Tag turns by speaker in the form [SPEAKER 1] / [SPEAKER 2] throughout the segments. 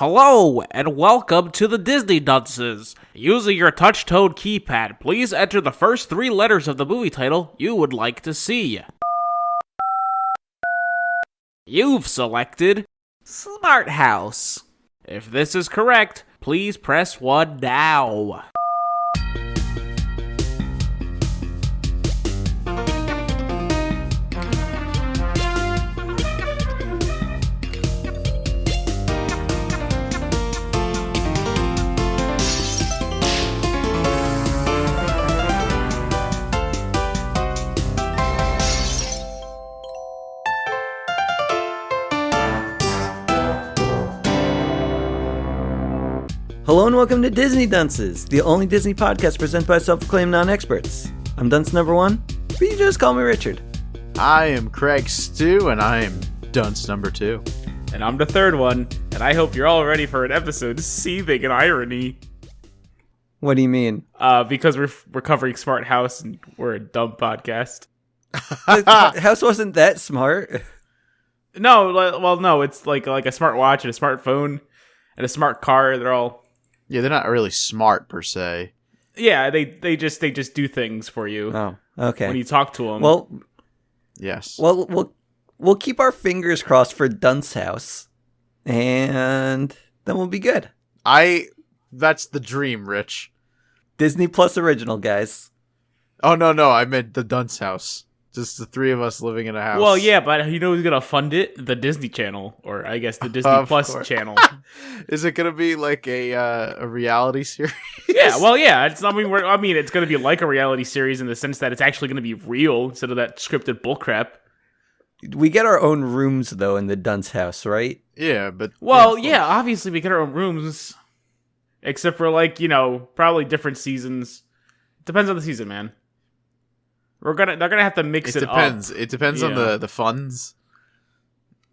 [SPEAKER 1] Hello, and welcome to the Disney Dunces. Using your touch-tone keypad, please enter the first three letters of the movie title you would like to see. You've selected Smart House. If this is correct, please press 1 now.
[SPEAKER 2] Hello and welcome to Disney Dunces, the only Disney podcast presented by self-proclaimed non-experts. I'm Dunce number 1, but you just call me Richard.
[SPEAKER 3] I am Craig Stew, and I am Dunce number 2.
[SPEAKER 1] And I'm the third one, and I hope you're all ready for an episode seething in irony.
[SPEAKER 2] What do you mean?
[SPEAKER 1] Because we're covering Smart House, and we're a dumb podcast.
[SPEAKER 2] House wasn't that smart.
[SPEAKER 1] No, it's like a smartwatch and a smartphone and a smart car. They're all...
[SPEAKER 3] Yeah, they're not really smart per se.
[SPEAKER 1] Yeah, they just do things for you.
[SPEAKER 2] Oh, okay.
[SPEAKER 1] When you talk to them.
[SPEAKER 2] Well,
[SPEAKER 3] yes.
[SPEAKER 2] Well, we'll keep our fingers crossed for Dunce House, and then we'll be good.
[SPEAKER 3] That's the dream, Rich.
[SPEAKER 2] Disney Plus original, guys.
[SPEAKER 3] Oh, no, I meant the Dunce house. Just the three of us living in a house.
[SPEAKER 1] Well, yeah, but you know who's gonna fund it? The Disney Channel, or I guess the Disney Plus channel.
[SPEAKER 3] Is it gonna be like a reality series?
[SPEAKER 1] Yeah, well, yeah. It's it's gonna be like a reality series in the sense that it's actually gonna be real instead of that scripted bullcrap.
[SPEAKER 2] We get our own rooms though in the Dunce house, right?
[SPEAKER 3] Yeah, but
[SPEAKER 1] obviously we get our own rooms, except for probably different seasons. Depends on the season, man. They're gonna have to mix it up.
[SPEAKER 3] It depends on the funds.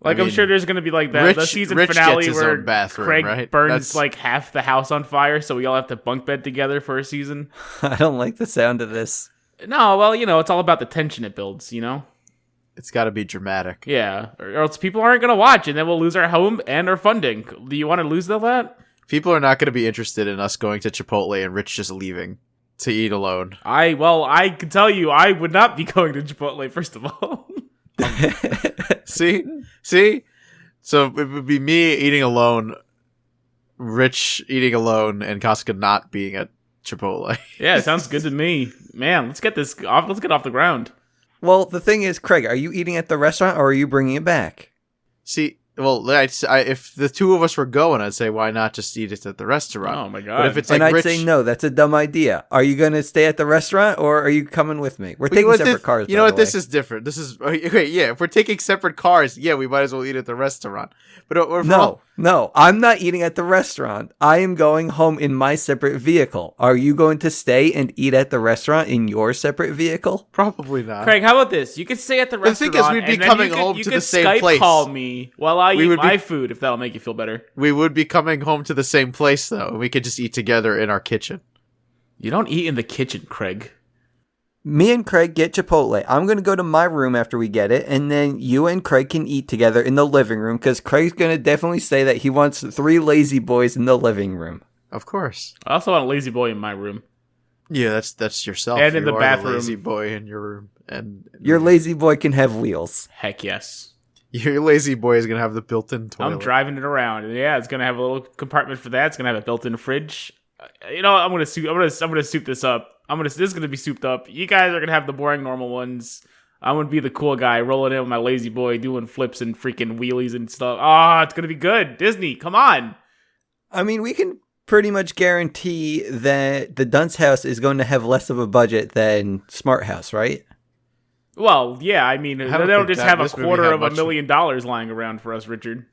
[SPEAKER 1] I'm sure there's gonna be the season
[SPEAKER 3] Rich
[SPEAKER 1] finale
[SPEAKER 3] gets his
[SPEAKER 1] where
[SPEAKER 3] own bathroom,
[SPEAKER 1] Craig
[SPEAKER 3] right?
[SPEAKER 1] burns half the house on fire, so we all have to bunk bed together for a season.
[SPEAKER 2] I don't like the sound of this.
[SPEAKER 1] No, well, it's all about the tension it builds,
[SPEAKER 3] It's got to be dramatic.
[SPEAKER 1] Yeah, or else people aren't gonna watch, and then we'll lose our home and our funding. Do you want to lose all that?
[SPEAKER 3] People are not going to be interested in us going to Chipotle and Rich just leaving to eat alone.
[SPEAKER 1] I can tell you, I would not be going to Chipotle, first of all.
[SPEAKER 3] See? So it would be me eating alone, Rich eating alone, and Casca not being at Chipotle.
[SPEAKER 1] Yeah, sounds good to me. Man, let's get this off. Let's get off the ground.
[SPEAKER 2] Well, the thing is, Craig, are you eating at the restaurant or are you bringing it back?
[SPEAKER 3] See, well, if the two of us were going, I'd say, why not just eat it at the restaurant?
[SPEAKER 1] Oh, my God.
[SPEAKER 3] But if it's
[SPEAKER 2] I'd say, no, that's a dumb idea. Are you going to stay at the restaurant or are you coming with me? We're taking separate cars,
[SPEAKER 3] You know what? This is different. This is... Okay, yeah, if we're taking separate cars, yeah, we might as well eat at the restaurant. But
[SPEAKER 2] No, I'm not eating at the restaurant. I am going home in my separate vehicle. Are you going to stay and eat at the restaurant in your separate vehicle?
[SPEAKER 3] Probably not.
[SPEAKER 1] Craig, how about this? You could stay at the restaurant.
[SPEAKER 3] The thing is, we'd be coming home to the same place.
[SPEAKER 1] Call me while I eat my food, if that'll make you feel better.
[SPEAKER 3] We would be coming home to the same place, though. We could just eat together in our kitchen.
[SPEAKER 1] You don't eat in the kitchen, Craig.
[SPEAKER 2] Me and Craig get Chipotle. I'm going to go to my room after we get it, and then you and Craig can eat together in the living room, because Craig's going to definitely say that he wants 3 lazy boys in the living room.
[SPEAKER 3] Of course.
[SPEAKER 1] I also want a lazy boy in my room.
[SPEAKER 3] Yeah, that's yourself.
[SPEAKER 1] And in the bathroom.
[SPEAKER 3] The lazy boy in your room. And
[SPEAKER 2] your lazy boy can have wheels.
[SPEAKER 1] Heck yes.
[SPEAKER 3] Your lazy boy is going to have the built-in toilet.
[SPEAKER 1] I'm driving it around. And yeah, it's going to have a little compartment for that. It's going to have a built-in fridge. I'm going to soup this up. This is gonna be souped up. You guys are gonna have the boring normal ones. I'm gonna be the cool guy rolling in with my lazy boy, doing flips and freaking wheelies and stuff. It's gonna be good. Disney, come on.
[SPEAKER 2] I mean, we can pretty much guarantee that the Dunce House is going to have less of a budget than Smart House, right?
[SPEAKER 1] Well, yeah. I mean, they don't just have $250,000 lying around for us, Richard.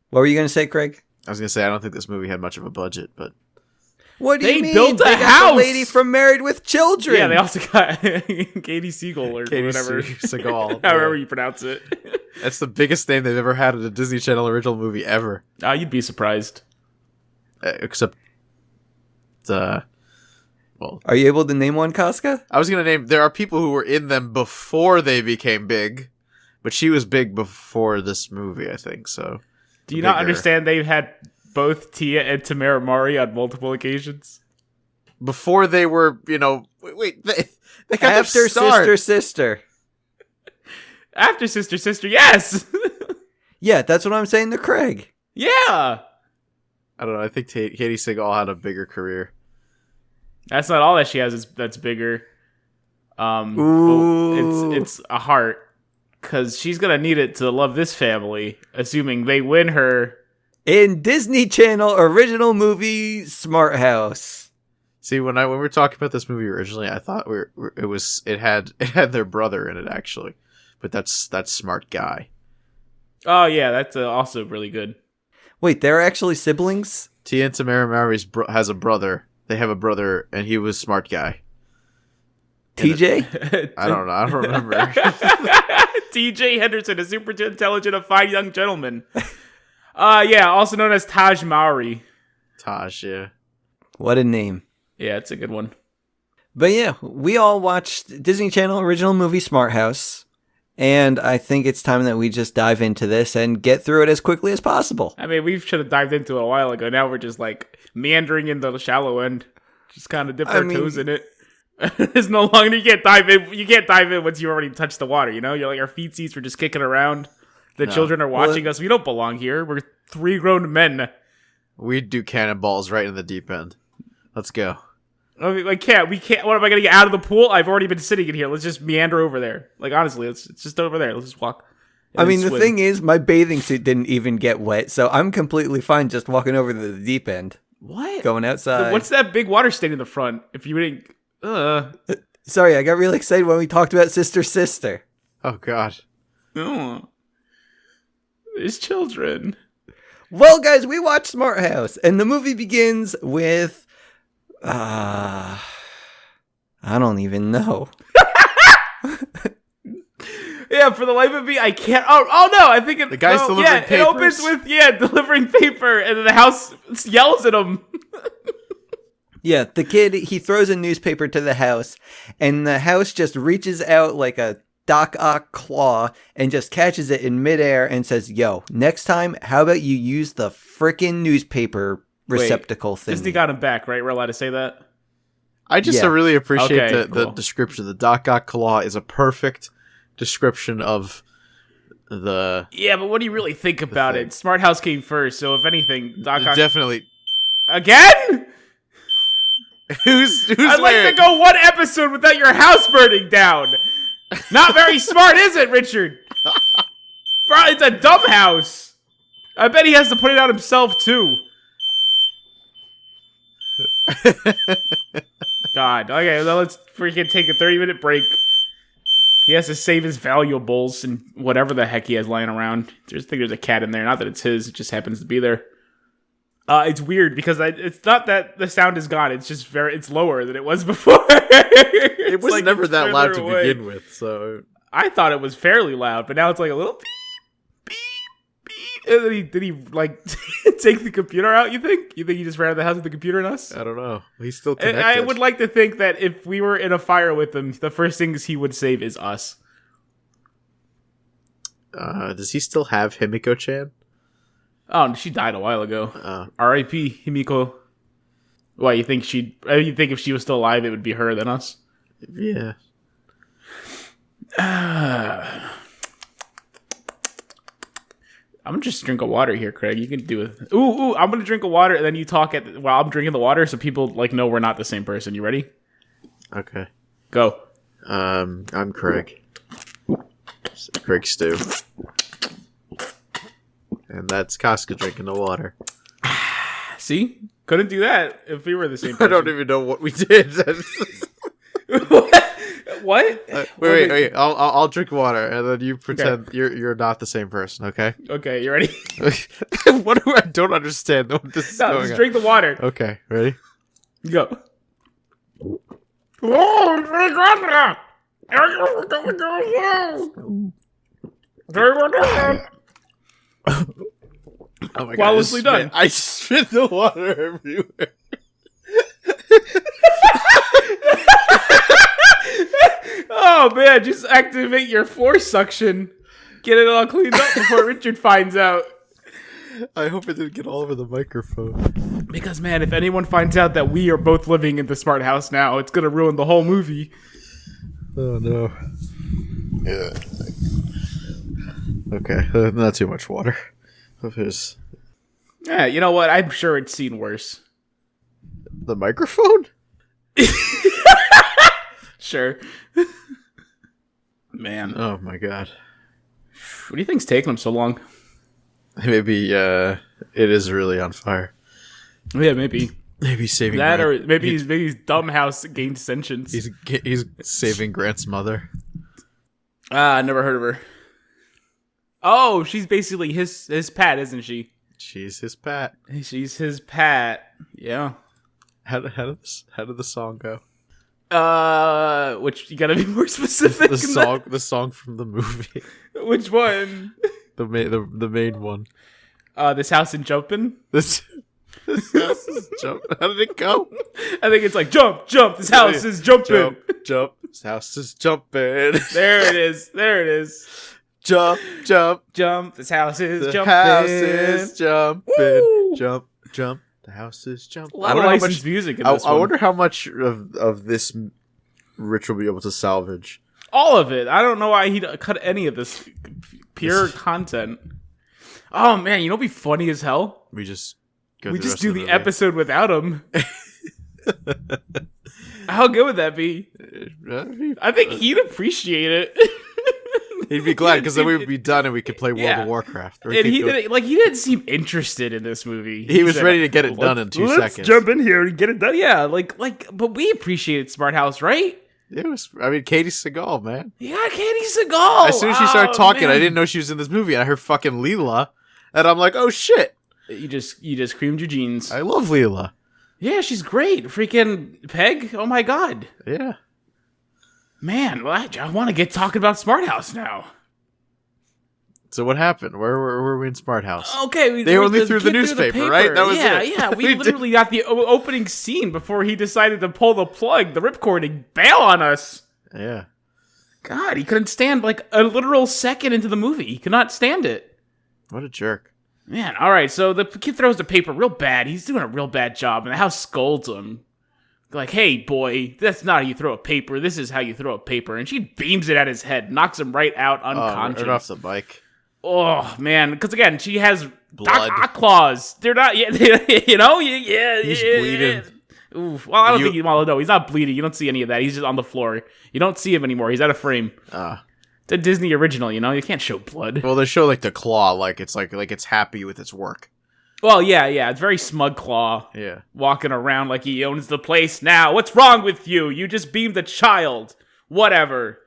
[SPEAKER 2] What were you gonna say, Craig?
[SPEAKER 3] I was gonna say I don't think this movie had much of a budget, but.
[SPEAKER 2] What do you mean?
[SPEAKER 1] They built a
[SPEAKER 2] house. The lady from Married with Children.
[SPEAKER 1] Yeah, they also got Katie Siegel or whatever.
[SPEAKER 3] Seagal.
[SPEAKER 1] However you pronounce it.
[SPEAKER 3] That's the biggest name they've ever had in a Disney Channel original movie ever.
[SPEAKER 1] You'd be surprised.
[SPEAKER 3] Except, are
[SPEAKER 2] you able to name one, Casca?
[SPEAKER 3] I was gonna name. There are people who were in them before they became big, but she was big before this movie, I think. So,
[SPEAKER 1] do you not understand? They've had both Tia and Tamara Mari on multiple occasions?
[SPEAKER 3] Before they were, they got
[SPEAKER 2] After
[SPEAKER 3] their start.
[SPEAKER 2] Sister.
[SPEAKER 1] After Sister, yes!
[SPEAKER 2] Yeah, that's what I'm saying to Craig.
[SPEAKER 1] Yeah!
[SPEAKER 3] I don't know. I think Katie Sagal had a bigger career.
[SPEAKER 1] That's not all that she has that's bigger.
[SPEAKER 2] Ooh.
[SPEAKER 1] It's a heart. Because she's going to need it to love this family, assuming they win her.
[SPEAKER 2] In Disney Channel original movie Smart House.
[SPEAKER 3] See, when we were talking about this movie originally, I thought it had their brother in it actually, but that's Smart Guy.
[SPEAKER 1] Oh yeah, that's also really good.
[SPEAKER 2] Wait, they're actually siblings?
[SPEAKER 3] Tia and Tamara Mowry has a brother. They have a brother, and he was Smart Guy.
[SPEAKER 2] TJ?
[SPEAKER 3] I don't know. I don't remember.
[SPEAKER 1] TJ Henderson, a super intelligent and fine young gentleman. Yeah, also known as Taj Mowry.
[SPEAKER 3] Taj, yeah.
[SPEAKER 2] What a name.
[SPEAKER 1] Yeah, it's a good one.
[SPEAKER 2] But yeah, we all watched Disney Channel original movie Smart House, and I think it's time that we just dive into this and get through it as quickly as possible.
[SPEAKER 1] I mean, we should have dived into it a while ago. Now we're just like meandering in the shallow end, just kind of dip our toes in it. It's no longer you can't dive in. You can't dive in once you already touched the water. You know, you're like our feetsies were just kicking around. The children are watching us. We don't belong here. We're 3 grown men.
[SPEAKER 3] We'd do cannonballs right in the deep end. Let's go.
[SPEAKER 1] I mean, we can't. What am I gonna get out of the pool? I've already been sitting in here. Let's just meander over there. Like honestly, it's just over there. Let's just walk.
[SPEAKER 2] I mean, the thing is, my bathing suit didn't even get wet, so I'm completely fine just walking over to the deep end.
[SPEAKER 1] What?
[SPEAKER 2] Going outside.
[SPEAKER 1] What's that big water stain in the front? If you didn't.
[SPEAKER 2] Sorry, I got really excited when we talked about Sister.
[SPEAKER 3] Oh, God.
[SPEAKER 1] Oh. There's children.
[SPEAKER 2] Well, guys, we watched Smart House, and the movie begins with... I don't even know.
[SPEAKER 1] Yeah, for the life of me, I can't... Oh no, I think
[SPEAKER 3] the guy's delivering papers?
[SPEAKER 1] It opens with, delivering paper, and then the house yells at him.
[SPEAKER 2] Yeah, the kid, he throws a newspaper to the house, and the house just reaches out like a Doc Ock claw and just catches it in midair and says, yo, next time, how about you use the frickin' newspaper receptacle thing?
[SPEAKER 1] Disney got him back, right? We're allowed to say that?
[SPEAKER 3] I just really appreciate
[SPEAKER 1] Okay,
[SPEAKER 3] the
[SPEAKER 1] cool.
[SPEAKER 3] description. The Doc Ock claw is a perfect description of the...
[SPEAKER 1] Yeah, but what do you really think about it? Smart House came first, so if anything, Doc Ock...
[SPEAKER 3] Definitely.
[SPEAKER 1] Again?
[SPEAKER 3] Who's
[SPEAKER 1] I'd like to go one episode without your house burning down. Not very smart, is it, Richard? Bro, it's a dumb house. I bet he has to put it out himself, too. God. Okay, well, let's freaking take a 30-minute break. He has to save his valuables and whatever the heck he has lying around. I think there's a cat in there. Not that it's his. It just happens to be there. It's weird because it's not that the sound is gone. It's just it's lower than it was before.
[SPEAKER 3] It was never that loud to begin with, so...
[SPEAKER 1] I thought it was fairly loud, but now it's like a little beep, beep, beep. And did he like, take the computer out, you think? You think he just ran out of the house with the computer and us?
[SPEAKER 3] I don't know. He's still connected.
[SPEAKER 1] I would like to think that if we were in a fire with him, the first things he would save is us.
[SPEAKER 3] Does he still have Himiko-chan?
[SPEAKER 1] Oh, she died a while ago. R.I.P. Himiko. Why, you think if she was still alive, it would be her than us?
[SPEAKER 3] Yeah.
[SPEAKER 1] I'm gonna just drink a water here, Craig. You can do it. Ooh, I'm gonna drink a water, and then you talk while I'm drinking the water, so people know we're not the same person. You ready?
[SPEAKER 3] Okay.
[SPEAKER 1] Go.
[SPEAKER 3] I'm Craig. Craig Stew. And that's Casca drinking the water.
[SPEAKER 1] See? Couldn't do that if we were the same person.
[SPEAKER 3] I don't even know what we did.
[SPEAKER 1] What?
[SPEAKER 3] Wait. I'll drink water, and then you pretend you're not the same person. Okay.
[SPEAKER 1] Okay, you ready?
[SPEAKER 3] What do I don't understand? What this is
[SPEAKER 1] No,
[SPEAKER 3] going
[SPEAKER 1] just
[SPEAKER 3] on.
[SPEAKER 1] drink the water.
[SPEAKER 3] Okay, ready?
[SPEAKER 1] Go.
[SPEAKER 3] Oh my god!
[SPEAKER 1] Flawlessly done.
[SPEAKER 3] I just spit the water everywhere.
[SPEAKER 1] Oh man, just activate your floor suction. Get it all cleaned up before Richard finds out.
[SPEAKER 3] I hope it didn't get all over the microphone.
[SPEAKER 1] Because, man, if anyone finds out that we are both living in the smart house now, it's going to ruin the whole movie.
[SPEAKER 3] Oh, no. Yeah. Okay, not too much water. There's
[SPEAKER 1] Yeah, you know what? I'm sure it's seen worse.
[SPEAKER 3] the microphone?
[SPEAKER 1] Sure. Man.
[SPEAKER 3] Oh, my God.
[SPEAKER 1] What do you think's taking him so long?
[SPEAKER 3] Maybe it is really on fire.
[SPEAKER 1] Yeah, maybe.
[SPEAKER 3] Maybe saving
[SPEAKER 1] That
[SPEAKER 3] Grant.
[SPEAKER 1] or maybe his dumb house gained sentience.
[SPEAKER 3] He's saving Grant's mother.
[SPEAKER 1] I never heard of her. Oh, she's basically his pet, isn't she?
[SPEAKER 3] She's his pat.
[SPEAKER 1] She's his pet. Yeah.
[SPEAKER 3] How did the song go?
[SPEAKER 1] Which you gotta be more specific.
[SPEAKER 3] The song from the movie.
[SPEAKER 1] Which one?
[SPEAKER 3] The main one.
[SPEAKER 1] This house in Jumpin'?
[SPEAKER 3] This house is jump. How did it go?
[SPEAKER 1] I think it's like jump. This house is jumping.
[SPEAKER 3] Jump. This house is jumping.
[SPEAKER 1] There it is.
[SPEAKER 3] Jump.
[SPEAKER 1] This house is
[SPEAKER 3] The
[SPEAKER 1] jumping.
[SPEAKER 3] house is jumping.
[SPEAKER 1] Woo!
[SPEAKER 3] Jump. The house is jumping.
[SPEAKER 1] A lot of licensed music in this
[SPEAKER 3] I
[SPEAKER 1] one.
[SPEAKER 3] wonder how much of this Rich will be able to salvage.
[SPEAKER 1] All of it. I don't know why he cut any of this pure content. Oh man, you know what'd be funny as hell?
[SPEAKER 3] We just go
[SPEAKER 1] We
[SPEAKER 3] through
[SPEAKER 1] just
[SPEAKER 3] the
[SPEAKER 1] do
[SPEAKER 3] rest
[SPEAKER 1] the
[SPEAKER 3] of movie.
[SPEAKER 1] episode without him. How good would that be? I think he'd appreciate it.
[SPEAKER 3] He'd be glad because then we would be done and we could play World
[SPEAKER 1] Yeah.
[SPEAKER 3] of Warcraft. Or
[SPEAKER 1] And he
[SPEAKER 3] could go-
[SPEAKER 1] didn't seem interested in this movie.
[SPEAKER 3] He was
[SPEAKER 1] said,
[SPEAKER 3] ready to get it done in 2
[SPEAKER 1] Let's
[SPEAKER 3] seconds.
[SPEAKER 1] jump in here and get it done. Yeah, but we appreciated Smart House, right?
[SPEAKER 3] It was. I mean, Katie Seagal, man.
[SPEAKER 1] Yeah, Katie Seagal.
[SPEAKER 3] As soon as she started talking,
[SPEAKER 1] man.
[SPEAKER 3] I didn't know she was in this movie. And I heard fucking Leela, and I'm like, oh shit,
[SPEAKER 1] You just creamed your jeans.
[SPEAKER 3] I love Leela.
[SPEAKER 1] Yeah, she's great. Freaking Peg. Oh my god.
[SPEAKER 3] Yeah.
[SPEAKER 1] Man, well, I want to get talking about Smart House now.
[SPEAKER 3] So what happened? Where were we in Smart House?
[SPEAKER 1] Okay,
[SPEAKER 3] They
[SPEAKER 1] we
[SPEAKER 3] only
[SPEAKER 1] just
[SPEAKER 3] threw the
[SPEAKER 1] get through
[SPEAKER 3] newspaper,
[SPEAKER 1] paper.
[SPEAKER 3] right? That was
[SPEAKER 1] yeah,
[SPEAKER 3] it.
[SPEAKER 1] Yeah, we
[SPEAKER 3] We
[SPEAKER 1] literally got the opening scene before he decided to pull the plug, the ripcord, and bail on us.
[SPEAKER 3] Yeah.
[SPEAKER 1] God, he couldn't stand like a literal second into the movie. He could not stand it.
[SPEAKER 3] What a jerk.
[SPEAKER 1] Man, all right, so the kid throws the paper real bad. He's doing a real bad job, and the house scolds him. Like, hey, boy, that's not how you throw a paper. This is how you throw a paper. And she beams it at his head, knocks him right out unconscious.
[SPEAKER 3] Right off the bike.
[SPEAKER 1] Oh, man, because again, she has
[SPEAKER 3] Blood.
[SPEAKER 1] Doc claws. They're not, yeah, you know? Yeah.
[SPEAKER 3] He's bleeding.
[SPEAKER 1] Oof. Well, I don't think no, he's not bleeding. You don't see any of that. He's just on the floor. You don't see him anymore. He's out of frame. It's a Disney original, you know? You can't show blood.
[SPEAKER 3] Well, they show like the claw, like it's happy with its work.
[SPEAKER 1] Well, yeah. It's very smug claw.
[SPEAKER 3] Yeah.
[SPEAKER 1] Walking around like he owns the place now. What's wrong with you? You just beamed a child. Whatever.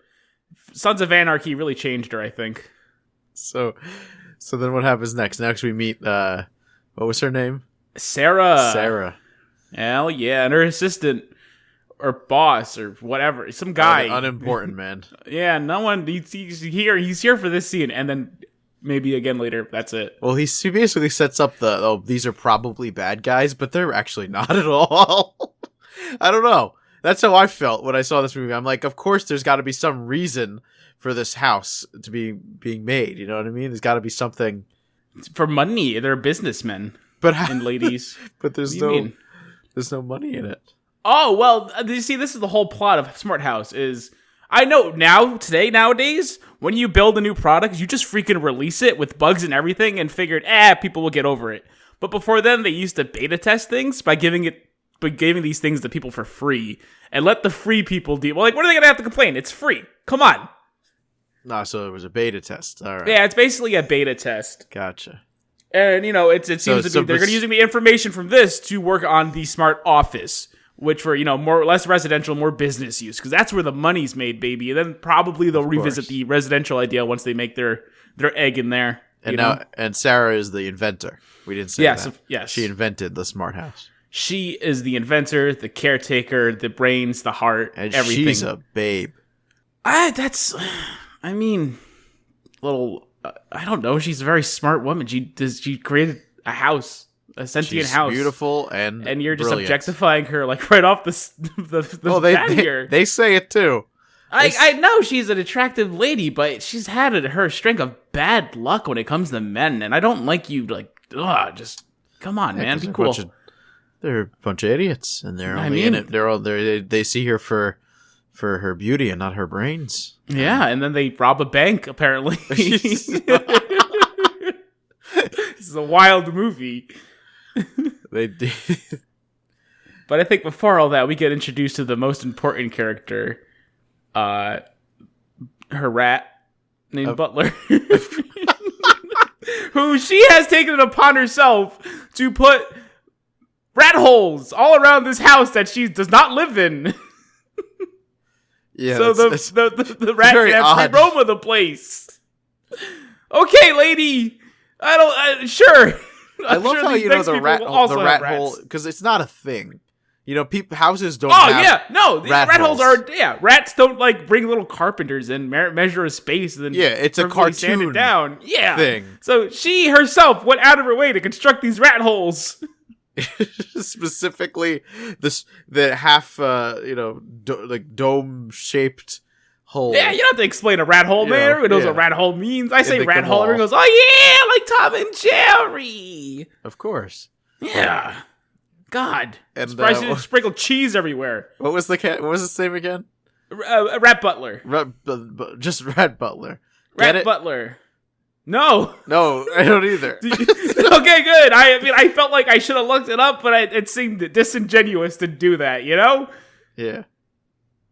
[SPEAKER 1] Sons of Anarchy really changed her, I think.
[SPEAKER 3] So then what happens next? Next we meet what was her name?
[SPEAKER 1] Sarah. Hell yeah, and her assistant or boss or whatever, some guy.
[SPEAKER 3] Unimportant, man.
[SPEAKER 1] Yeah, no one. He's here. He's here for this scene, and then maybe again later. That's it.
[SPEAKER 3] Well, he basically sets up these are probably bad guys, but they're actually not at all. I don't know. That's how I felt when I saw this movie. I'm like, of course, there's got to be some reason for this house to be being made. You know what I mean? There's got to be something
[SPEAKER 1] For money, they're businessmen
[SPEAKER 3] but
[SPEAKER 1] and ladies.
[SPEAKER 3] but there's
[SPEAKER 1] What do you mean?
[SPEAKER 3] there's no money in it.
[SPEAKER 1] Oh well, you see, this is the whole plot of Smart House. Is I know nowadays, when you build a new product, you just freaking release it with bugs and everything, and figured, people will get over it. But before then, they used to beta test things by giving these things to people for free and let the free people deal. Well, like, what are they gonna have to complain? It's free. Come on.
[SPEAKER 3] No, so it was a beta test. All right.
[SPEAKER 1] Yeah, it's basically a beta test.
[SPEAKER 3] Gotcha.
[SPEAKER 1] And, you know, it seems to be they're going to use the information from this to work on the smart office, which for, you know, less residential, more business use, because that's where the money's made, baby. And then probably they'll revisit the residential idea once they make their egg in there.
[SPEAKER 3] And Sarah is the inventor. We didn't say that.
[SPEAKER 1] Yes.
[SPEAKER 3] She invented the smart house.
[SPEAKER 1] She is the inventor, the caretaker, the brains, the heart,
[SPEAKER 3] And
[SPEAKER 1] everything.
[SPEAKER 3] she's a babe.
[SPEAKER 1] I don't know. She's a very smart woman. She created a house, a sentient house.
[SPEAKER 3] Beautiful and
[SPEAKER 1] you're just
[SPEAKER 3] brilliant.
[SPEAKER 1] objectifying her like right off the
[SPEAKER 3] Well,
[SPEAKER 1] bat here.
[SPEAKER 3] they say it too.
[SPEAKER 1] I know she's an attractive lady, but she's had her string of bad luck when it comes to men, and I don't like you like just come on, man, be cool.
[SPEAKER 3] They're a bunch of idiots, and they're only in it. They see her for her beauty and not her brains.
[SPEAKER 1] Yeah, and then they rob a bank. Apparently, this is a wild movie.
[SPEAKER 3] They did.
[SPEAKER 1] But I think before all that, we get introduced to the most important character, her rat named Butler, who she has taken it upon herself to put rat holes all around this house that she does not live in.
[SPEAKER 3] Yeah,
[SPEAKER 1] so the rat can have free roam of the place. Okay, lady. Sure.
[SPEAKER 3] I love how you know the rat hole, because it's not a thing. You know, houses don't.
[SPEAKER 1] Oh yeah, no, these rat holes are. Yeah, rats don't like bring little carpenters in, measure a space, and then
[SPEAKER 3] it's a cartoon
[SPEAKER 1] sand it down. Yeah,
[SPEAKER 3] thing.
[SPEAKER 1] So she herself went out of her way to construct these rat holes.
[SPEAKER 3] Specifically, the half like dome shaped hole.
[SPEAKER 1] Yeah, you don't have to explain a rat hole, man. Everyone knows what rat hole means. I say rat hole, everyone goes, "Oh yeah, like Tom and Jerry."
[SPEAKER 3] Of course.
[SPEAKER 1] Yeah. God. And surprised you didn't sprinkle cheese everywhere.
[SPEAKER 3] What was the cat? What was his name again?
[SPEAKER 1] Rat Butler.
[SPEAKER 3] Just Rat Butler.
[SPEAKER 1] Rat Butler. No,
[SPEAKER 3] I don't either.
[SPEAKER 1] Okay, good. I felt like I should have looked it up, but it seemed disingenuous to do that. You know?
[SPEAKER 3] Yeah.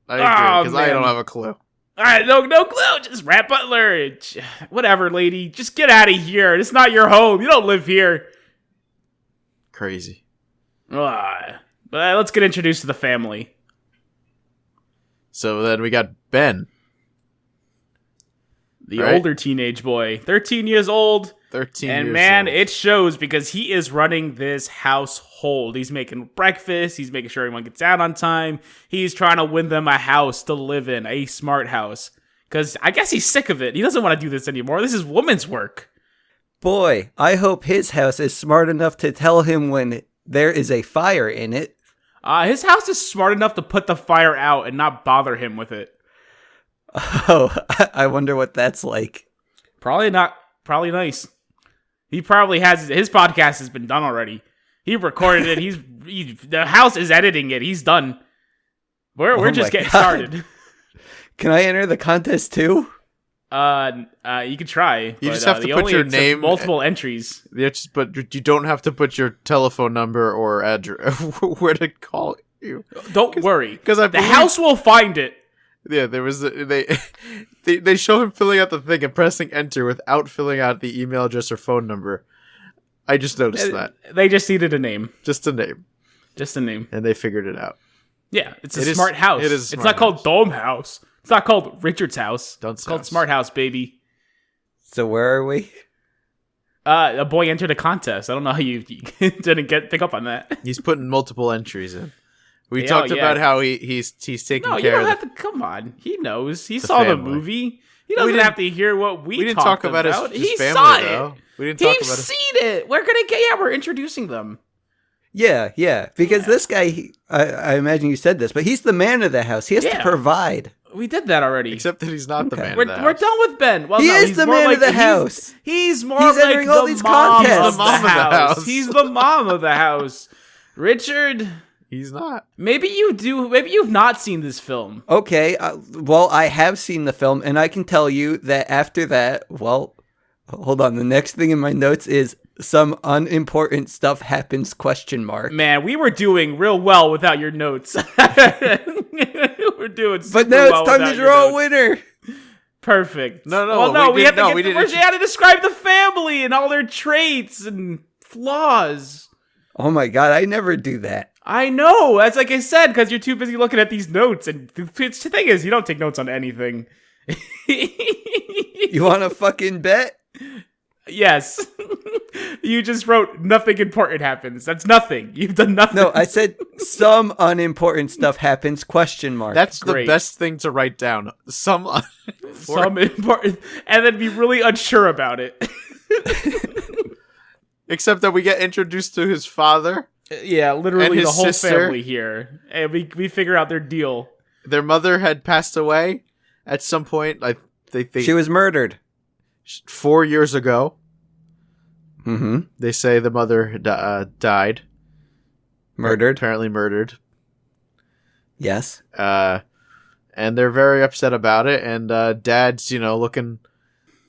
[SPEAKER 3] I agree because I don't have a clue.
[SPEAKER 1] All right, no clue. Just Rat Butler. Whatever, lady. Just get out of here. It's not your home. You don't live here.
[SPEAKER 3] Crazy.
[SPEAKER 1] But let's get introduced to the family.
[SPEAKER 3] So then we got Ben.
[SPEAKER 1] The older teenage boy. 13 years old.
[SPEAKER 3] 13
[SPEAKER 1] and
[SPEAKER 3] years
[SPEAKER 1] man,
[SPEAKER 3] old.
[SPEAKER 1] it shows because he is running this household. He's making breakfast. He's making sure everyone gets out on time. He's trying to win them a house to live in, a smart house. Because I guess he's sick of it. He doesn't want to do this anymore. This is woman's work.
[SPEAKER 2] Boy, I hope his house is smart enough to tell him when there is a fire in it.
[SPEAKER 1] His house is smart enough to put the fire out and not bother him with it.
[SPEAKER 2] Oh, I wonder what that's like.
[SPEAKER 1] Probably not. Probably nice. He probably has. His podcast has been done already. He recorded it. The house is editing it. He's done. We're just getting started.
[SPEAKER 2] Can I enter the contest too?
[SPEAKER 1] You could try.
[SPEAKER 3] You just have to put your name,
[SPEAKER 1] multiple entries.
[SPEAKER 3] But you don't have to put your telephone number or address where to call you.
[SPEAKER 1] Don't worry, because the house will find it.
[SPEAKER 3] Yeah, there was they show him filling out the thing and pressing enter without filling out the email address or phone number. I just noticed that.
[SPEAKER 1] They just needed a name.
[SPEAKER 3] Just a name.
[SPEAKER 1] And
[SPEAKER 3] they figured it out.
[SPEAKER 1] Yeah, it's a smart house.
[SPEAKER 3] It is.
[SPEAKER 1] It's not called Dome House. It's not called Richard's house.
[SPEAKER 3] It's
[SPEAKER 1] called Smart House, baby.
[SPEAKER 2] So where are we?
[SPEAKER 1] A boy entered a contest. I don't know how you didn't pick up on that.
[SPEAKER 3] He's putting multiple entries in. We talked about how he's taking care of. No, you
[SPEAKER 1] don't have to. Come on, he knows. He saw
[SPEAKER 3] family.
[SPEAKER 1] The movie. He doesn't have to hear what we
[SPEAKER 3] didn't
[SPEAKER 1] talked
[SPEAKER 3] talk about. His
[SPEAKER 1] he
[SPEAKER 3] family,
[SPEAKER 1] saw
[SPEAKER 3] though.
[SPEAKER 1] it.
[SPEAKER 3] We didn't talk about
[SPEAKER 1] He's seen it. We're gonna get. Yeah, we're introducing them.
[SPEAKER 2] Yeah. Because this guy, I imagine you said this, but he's the man of the house. He has to provide.
[SPEAKER 1] We did that already.
[SPEAKER 3] Except that he's not the man
[SPEAKER 1] of
[SPEAKER 3] the house.
[SPEAKER 1] We're done with Ben. Well,
[SPEAKER 2] he is the man of the house.
[SPEAKER 1] He's entering all these contests. He's the mom of the house. Richard.
[SPEAKER 3] He's not.
[SPEAKER 1] Maybe you do. Maybe you've not seen this film.
[SPEAKER 2] Okay. Well, I have seen the film, and I can tell you that after that, well, hold on. The next thing in my notes is some unimportant stuff happens, ?
[SPEAKER 1] Man, we were doing real well without your notes. We're doing
[SPEAKER 2] but now it's time to draw a winner.
[SPEAKER 1] Perfect.
[SPEAKER 3] No,
[SPEAKER 1] we had to describe the family and all their traits and flaws.
[SPEAKER 2] Oh my god, I never do that.
[SPEAKER 1] I know. That's like I said, because you're too busy looking at these notes. And the thing is, you don't take notes on anything.
[SPEAKER 2] You want to fucking bet?
[SPEAKER 1] Yes. You just wrote nothing important happens. That's nothing. You've done nothing.
[SPEAKER 2] No, I said some unimportant stuff happens, ?
[SPEAKER 3] That's the best thing to write down. Some
[SPEAKER 1] important, and then be really unsure about it.
[SPEAKER 3] Except that we get introduced to his father.
[SPEAKER 1] Yeah, literally the whole
[SPEAKER 3] sister.
[SPEAKER 1] family here. And we figure out their deal.
[SPEAKER 3] Their mother had passed away at some point. Like
[SPEAKER 2] she was murdered
[SPEAKER 3] 4 years ago.
[SPEAKER 2] Mm-hmm.
[SPEAKER 3] They say the mother died.
[SPEAKER 2] Murdered.
[SPEAKER 3] Apparently murdered.
[SPEAKER 2] Yes.
[SPEAKER 3] And they're very upset about it. And Dad's, looking...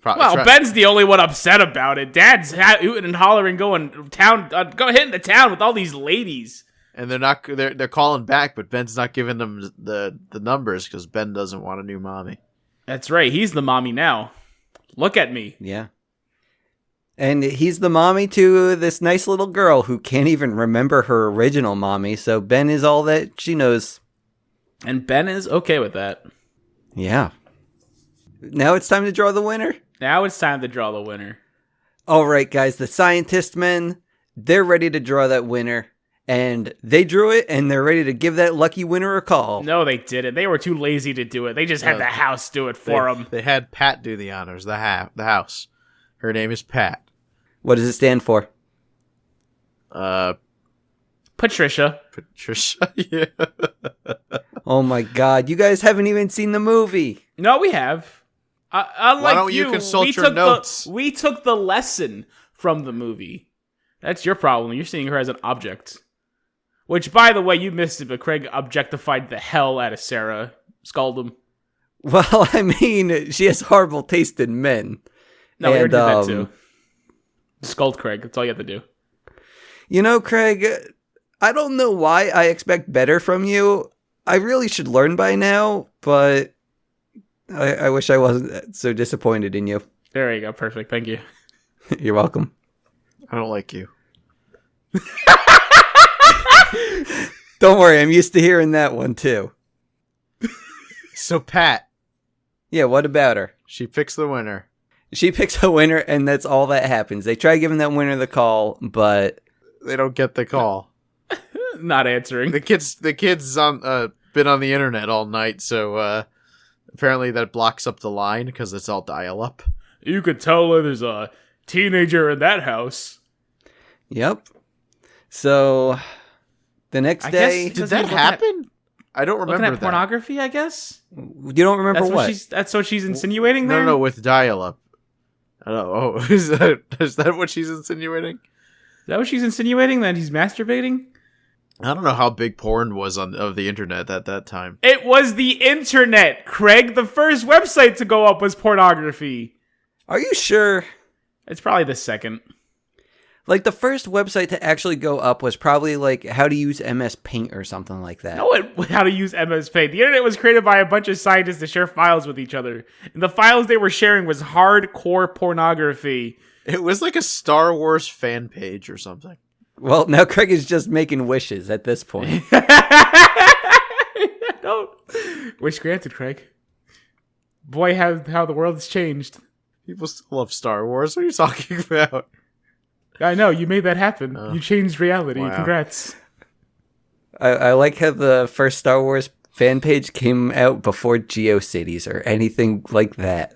[SPEAKER 1] Well, Ben's the only one upset about it. Dad's hooting and hollering, going hitting the town with all these ladies.
[SPEAKER 3] And they're calling back, but Ben's not giving them the numbers because Ben doesn't want a new mommy.
[SPEAKER 1] That's right. He's the mommy now. Look at me.
[SPEAKER 2] Yeah. And he's the mommy to this nice little girl who can't even remember her original mommy, so Ben is all that she knows.
[SPEAKER 1] And Ben is okay with that.
[SPEAKER 2] Yeah. Now it's time to draw the winner.
[SPEAKER 1] Now it's time to draw the winner.
[SPEAKER 2] All right, guys, the scientist men, they're ready to draw that winner. And they drew it, and they're ready to give that lucky winner a call.
[SPEAKER 1] No, they didn't. They were too lazy to do it. They just had the house do it for them.
[SPEAKER 3] They had Pat do the honors, the house. Her name is Pat.
[SPEAKER 2] What does it stand for?
[SPEAKER 1] Patricia.
[SPEAKER 3] Patricia, yeah.
[SPEAKER 2] Oh my god, you guys haven't even seen the movie.
[SPEAKER 1] No, we have. Unlike
[SPEAKER 3] Why don't you consult your notes?
[SPEAKER 1] We took the lesson from the movie. That's your problem. You're seeing her as an object. Which, by the way, you missed it, but Craig objectified the hell out of Sarah. Scald him.
[SPEAKER 2] Well, I mean, she has horrible taste in men.
[SPEAKER 1] No, we already did that too. Scald Craig. That's all you have to do.
[SPEAKER 2] You know, Craig, I don't know why I expect better from you. I really should learn by now, but I wish I wasn't so disappointed in you.
[SPEAKER 1] There you go. Perfect. Thank you.
[SPEAKER 2] You're welcome.
[SPEAKER 3] I don't like you.
[SPEAKER 2] Don't worry, I'm used to hearing that one too.
[SPEAKER 3] So Pat.
[SPEAKER 2] Yeah, what about her?
[SPEAKER 3] She picks the winner.
[SPEAKER 2] She picks a winner, and that's all that happens. They try giving that winner the call, but
[SPEAKER 3] they don't get the call.
[SPEAKER 1] Not answering.
[SPEAKER 3] The kid's been on the internet all night, so apparently that blocks up the line because it's all dial-up.
[SPEAKER 1] You could tell there's a teenager in that house.
[SPEAKER 2] Yep. So the next day,
[SPEAKER 3] did that happen? I don't remember
[SPEAKER 1] looking at pornography, I guess.
[SPEAKER 2] You don't remember what?
[SPEAKER 1] That's what she's insinuating there?
[SPEAKER 3] No, with dial-up. Oh, is that what she's insinuating?
[SPEAKER 1] Is that what she's insinuating? That he's masturbating?
[SPEAKER 3] I don't know how big porn was of the internet at that time.
[SPEAKER 1] It was the internet, Craig. The first website to go up was pornography.
[SPEAKER 2] Are you sure?
[SPEAKER 1] It's probably the second.
[SPEAKER 2] Like, the first website to actually go up was probably, like, how to use MS Paint or something like that.
[SPEAKER 1] No, how to use MS Paint. The internet was created by a bunch of scientists to share files with each other. And the files they were sharing was hardcore pornography.
[SPEAKER 3] It was like a Star Wars fan page or something.
[SPEAKER 2] Well, now Craig is just making wishes at this point.
[SPEAKER 1] Don't. Wish granted, Craig. Boy, how the world has changed.
[SPEAKER 3] People still love Star Wars. What are you talking about?
[SPEAKER 1] I know, you made that happen. You changed reality.
[SPEAKER 3] Wow.
[SPEAKER 1] Congrats.
[SPEAKER 2] I like how the first Star Wars fan page came out before GeoCities or anything like that.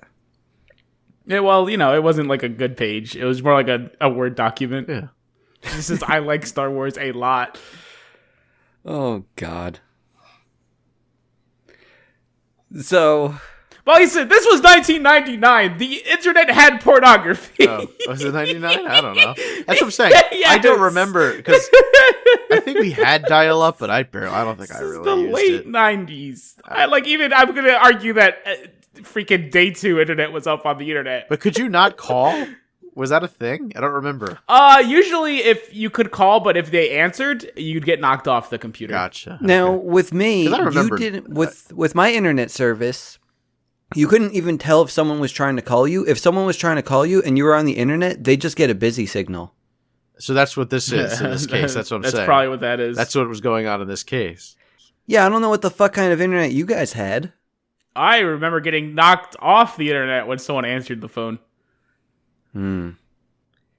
[SPEAKER 1] Yeah, well, it wasn't like a good page. It was more like a Word document.
[SPEAKER 3] Yeah.
[SPEAKER 1] This is, I like Star Wars a lot.
[SPEAKER 2] Oh, God. So...
[SPEAKER 1] Well, he said, this was 1999. The internet had pornography.
[SPEAKER 3] Oh, was it 99? I don't know. That's what I'm saying.
[SPEAKER 1] Yes.
[SPEAKER 3] I don't remember, because I think we had dial-up, but I don't think I really used
[SPEAKER 1] late
[SPEAKER 3] it.
[SPEAKER 1] 90s. I'm going to argue that freaking day 2 internet was up on the internet.
[SPEAKER 3] But could you not call? Was that a thing? I don't remember.
[SPEAKER 1] Usually if you could call, but if they answered, you'd get knocked off the computer.
[SPEAKER 3] Gotcha.
[SPEAKER 2] Now, with me,
[SPEAKER 3] 'Cause I remember
[SPEAKER 2] you didn't... With my internet service... You couldn't even tell if someone was trying to call you. If someone was trying to call you and you were on the internet, they just get a busy signal.
[SPEAKER 3] So that's what this is in this case. That's what I'm saying.
[SPEAKER 1] That's probably what that is.
[SPEAKER 3] That's what was going on in this case.
[SPEAKER 2] Yeah, I don't know what the fuck kind of internet you guys had.
[SPEAKER 1] I remember getting knocked off the internet when someone answered the phone.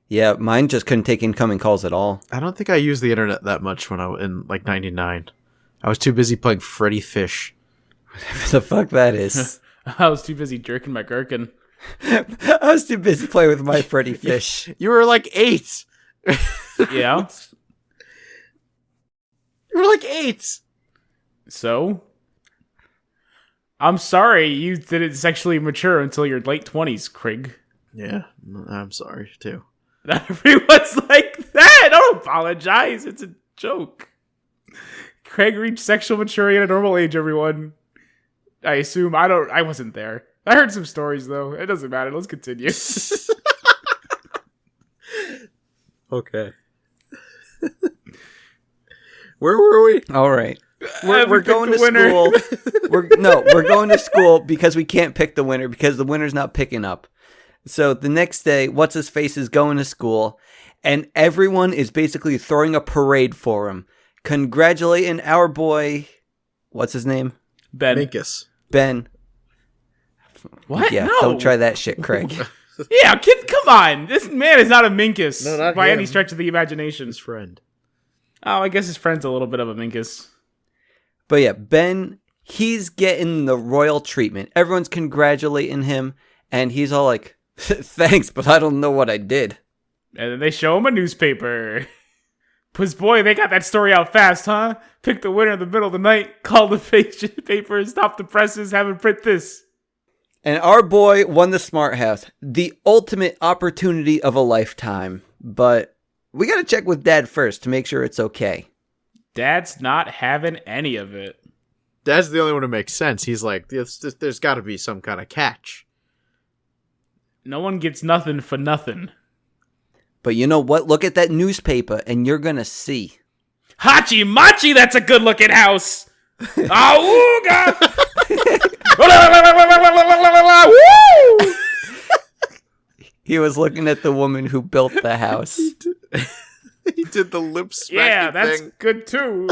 [SPEAKER 2] Yeah, mine just couldn't take incoming calls at all.
[SPEAKER 3] I don't think I used the internet that much when I was in like 99. I was too busy playing Freddy Fish.
[SPEAKER 2] Whatever the fuck that is.
[SPEAKER 1] I was too busy jerking my gherkin.
[SPEAKER 2] I was too busy playing with my Freddy Fish.
[SPEAKER 3] You were like 8.
[SPEAKER 1] Yeah.
[SPEAKER 3] You were like 8.
[SPEAKER 1] So? I'm sorry you didn't sexually mature until your late 20s, Craig.
[SPEAKER 3] Yeah, I'm sorry too.
[SPEAKER 1] Not everyone's like that. Don't apologize. It's a joke. Craig reached sexual maturity at a normal age, everyone. I assume. I wasn't there. I heard some stories, though. It doesn't matter. Let's continue.
[SPEAKER 3] Okay. Where were we?
[SPEAKER 2] All right.
[SPEAKER 1] We
[SPEAKER 2] We're
[SPEAKER 1] picked
[SPEAKER 2] going
[SPEAKER 1] the
[SPEAKER 2] to
[SPEAKER 1] winner.
[SPEAKER 2] school. We're going to school because we can't pick the winner because the winner's not picking up. So the next day, what's his face is going to school, and everyone is basically throwing a parade for him, congratulating our boy. What's his name?
[SPEAKER 1] Ben.
[SPEAKER 3] Minkus.
[SPEAKER 2] Ben.
[SPEAKER 1] What?
[SPEAKER 2] Yeah,
[SPEAKER 1] No.
[SPEAKER 2] don't try that shit, Craig.
[SPEAKER 1] Yeah, kid, come on. This man is not a minkus
[SPEAKER 3] No, not
[SPEAKER 1] by
[SPEAKER 3] him.
[SPEAKER 1] any stretch of the imagination.
[SPEAKER 3] His friend.
[SPEAKER 1] Oh, I guess his friend's a little bit of a minkus.
[SPEAKER 2] But yeah, Ben, he's getting the royal treatment. Everyone's congratulating him, and he's all like, thanks, but I don't know what I did.
[SPEAKER 1] And then they show him a newspaper. Because, boy, they got that story out fast, huh? Pick the winner in the middle of the night, call the paper, stop the presses, have him print this.
[SPEAKER 2] And our boy won the smart house, the ultimate opportunity of a lifetime. But we gotta check with Dad first to make sure it's okay.
[SPEAKER 1] Dad's not having any of it.
[SPEAKER 3] Dad's the only one who makes sense. He's like, there's got to be some kind of catch.
[SPEAKER 1] No one gets nothing for nothing.
[SPEAKER 2] But you know what? Look at that newspaper and you're gonna see.
[SPEAKER 1] Hachi Machi, that's a good looking house. Awooga! Woo!
[SPEAKER 2] He was looking at the woman who built the house.
[SPEAKER 3] He did the lip smacking
[SPEAKER 1] Yeah, that's
[SPEAKER 3] thing.
[SPEAKER 1] good too.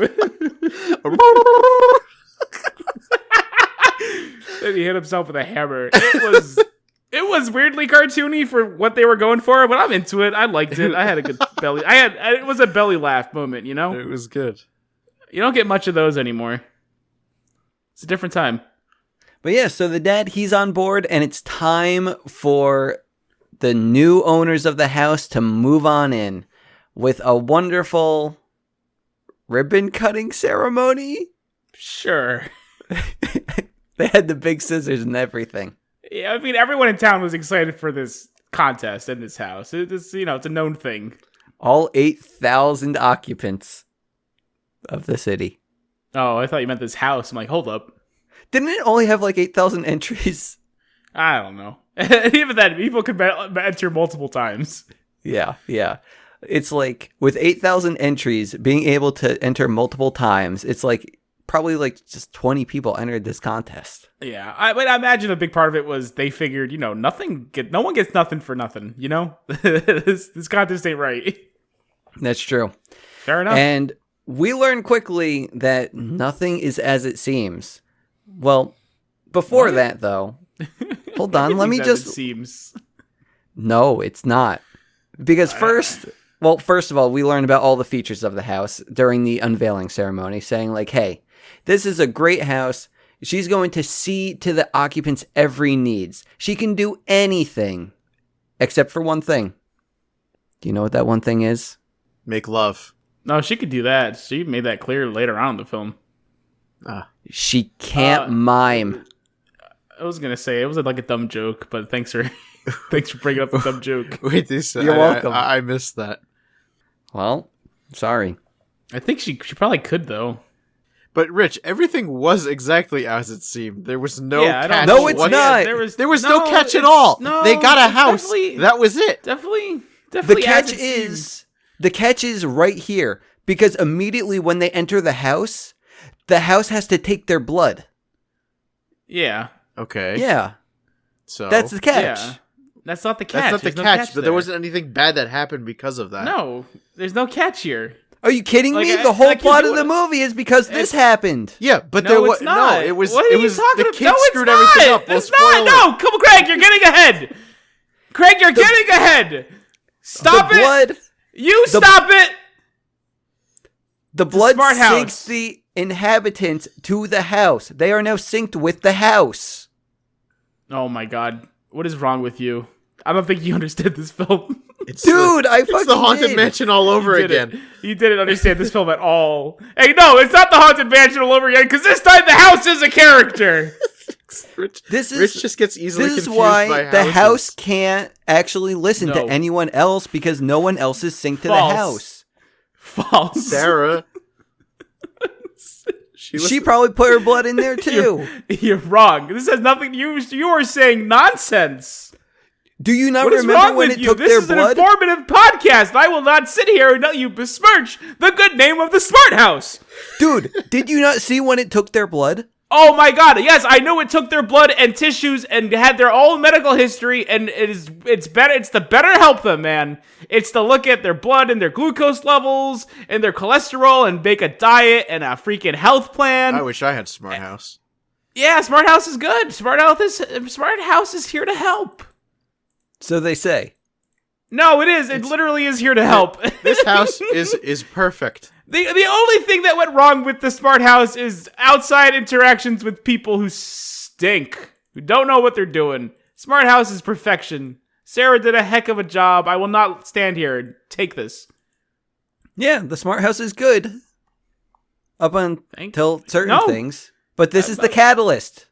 [SPEAKER 1] Then he hit himself with a hammer. It was weirdly cartoony for what they were going for, but I'm into it. I liked it. I had a good belly. It was a belly laugh moment, you know?
[SPEAKER 3] It was good.
[SPEAKER 1] You don't get much of those anymore. It's a different time.
[SPEAKER 2] But yeah, so the dad, he's on board, and it's time for the new owners of the house to move on in with a wonderful ribbon cutting ceremony.
[SPEAKER 1] Sure.
[SPEAKER 2] They had the big scissors and everything.
[SPEAKER 1] Yeah, I mean, everyone in town was excited for this contest in this house. It's a known thing.
[SPEAKER 2] All 8,000 occupants of the city.
[SPEAKER 1] Oh, I thought you meant this house. I'm like, hold up.
[SPEAKER 2] Didn't it only have like 8,000 entries?
[SPEAKER 1] I don't know. Even then, people could enter multiple times.
[SPEAKER 2] Yeah. It's like with 8,000 entries, being able to enter multiple times, it's like probably like just 20 people entered this contest.
[SPEAKER 1] Yeah, I imagine a big part of it was they figured, no one gets nothing for nothing, this contest ain't right.
[SPEAKER 2] That's true.
[SPEAKER 1] Fair enough.
[SPEAKER 2] And we learn quickly that nothing is as it seems. Well, before that though, hold on, let me just...
[SPEAKER 1] It seems.
[SPEAKER 2] No, it's not. Because first of all, we learn about all the features of the house during the unveiling ceremony, saying like, hey, this is a great house. She's going to see to the occupants' every needs. She can do anything except for one thing. Do you know what that one thing is?
[SPEAKER 3] Make love.
[SPEAKER 1] No, she could do that. She made that clear later on in the film.
[SPEAKER 2] She can't mime.
[SPEAKER 1] I was gonna say it was like a dumb joke, but thanks for bringing up the dumb joke.
[SPEAKER 3] Wait,
[SPEAKER 2] You're welcome.
[SPEAKER 3] I missed that.
[SPEAKER 2] Well, sorry.
[SPEAKER 1] I think she probably could though.
[SPEAKER 3] But Rich, everything was exactly as it seemed. There was no catch.
[SPEAKER 2] No, it's not.
[SPEAKER 3] There was no catch at all.
[SPEAKER 1] No,
[SPEAKER 3] they got a house. That was it.
[SPEAKER 1] Definitely.
[SPEAKER 2] The catch is right here, because immediately when they enter the house has to take their blood.
[SPEAKER 1] Yeah.
[SPEAKER 3] Okay.
[SPEAKER 2] Yeah.
[SPEAKER 3] So
[SPEAKER 2] that's the catch.
[SPEAKER 1] Yeah. That's not the catch.
[SPEAKER 3] That's not the
[SPEAKER 1] There's no
[SPEAKER 3] catch, but there
[SPEAKER 1] there
[SPEAKER 3] wasn't anything bad that happened because of that.
[SPEAKER 1] No, there's no catch here.
[SPEAKER 2] Are you kidding
[SPEAKER 1] Like,
[SPEAKER 2] me?
[SPEAKER 1] I
[SPEAKER 2] The whole
[SPEAKER 1] can't
[SPEAKER 2] plot
[SPEAKER 1] do
[SPEAKER 2] of the
[SPEAKER 1] it.
[SPEAKER 2] movie is because this happened.
[SPEAKER 3] Yeah, but
[SPEAKER 1] No,
[SPEAKER 3] there was
[SPEAKER 1] it's not.
[SPEAKER 3] no. It was.
[SPEAKER 1] What are
[SPEAKER 3] it
[SPEAKER 1] you
[SPEAKER 3] was
[SPEAKER 1] talking
[SPEAKER 3] the
[SPEAKER 1] about?
[SPEAKER 3] kid
[SPEAKER 1] No, it's
[SPEAKER 3] screwed
[SPEAKER 1] not.
[SPEAKER 3] everything up. We'll
[SPEAKER 1] It's
[SPEAKER 3] spoil
[SPEAKER 1] not.
[SPEAKER 3] it.
[SPEAKER 1] No, come on, Craig, you're getting ahead. Craig, you're getting ahead. Stop
[SPEAKER 2] the
[SPEAKER 1] it.
[SPEAKER 2] blood,
[SPEAKER 1] Stop it.
[SPEAKER 2] the blood
[SPEAKER 1] smart
[SPEAKER 2] sinks
[SPEAKER 1] house.
[SPEAKER 2] the inhabitants to the house. They are now synced with the house.
[SPEAKER 1] Oh my God, what is wrong with you? I don't think you understood this film.
[SPEAKER 2] Dude, I
[SPEAKER 3] It's
[SPEAKER 2] fucking
[SPEAKER 3] the Haunted
[SPEAKER 2] did.
[SPEAKER 3] Mansion all over
[SPEAKER 1] You
[SPEAKER 3] again.
[SPEAKER 1] didn't. You didn't understand this film at all. Hey, no, it's not the Haunted Mansion all over again, because this time the house is a character.
[SPEAKER 3] Rich
[SPEAKER 2] This is
[SPEAKER 3] just gets easily
[SPEAKER 2] This is
[SPEAKER 3] confused
[SPEAKER 2] why
[SPEAKER 3] by
[SPEAKER 2] the
[SPEAKER 3] houses.
[SPEAKER 2] house can't actually listen to
[SPEAKER 1] No.
[SPEAKER 2] anyone else because no one else is synced to
[SPEAKER 1] False.
[SPEAKER 2] the house.
[SPEAKER 1] False.
[SPEAKER 3] Sarah.
[SPEAKER 2] She probably put her blood in there too.
[SPEAKER 1] You're wrong. This has nothing. You are saying nonsense.
[SPEAKER 2] Do you not
[SPEAKER 1] What is
[SPEAKER 2] remember
[SPEAKER 1] wrong
[SPEAKER 2] when
[SPEAKER 1] with
[SPEAKER 2] it
[SPEAKER 1] you?
[SPEAKER 2] took
[SPEAKER 1] This
[SPEAKER 2] their
[SPEAKER 1] is
[SPEAKER 2] blood?
[SPEAKER 1] an informative podcast. I will not sit here and let you besmirch the good name of the Smart House.
[SPEAKER 2] Dude, did you not see when it took their blood?
[SPEAKER 1] Oh my god, yes, I know it took their blood and tissues and had their own medical history, and it's to better help them, man. It's to look at their blood and their glucose levels and their cholesterol and make a diet and a freaking health plan.
[SPEAKER 3] I wish I had Smart House.
[SPEAKER 1] Yeah, Smart House is good. Smart House is here to help.
[SPEAKER 2] So they say.
[SPEAKER 1] No, it is. It literally is here to help.
[SPEAKER 3] This house is perfect.
[SPEAKER 1] The only thing that went wrong with the Smart House is outside interactions with people who stink, who don't know what they're doing. Smart House is perfection. Sarah did a heck of a job. I will not stand here and take this.
[SPEAKER 2] Yeah, the smart house is good. Up until certain
[SPEAKER 1] No.
[SPEAKER 2] things. But this is the catalyst.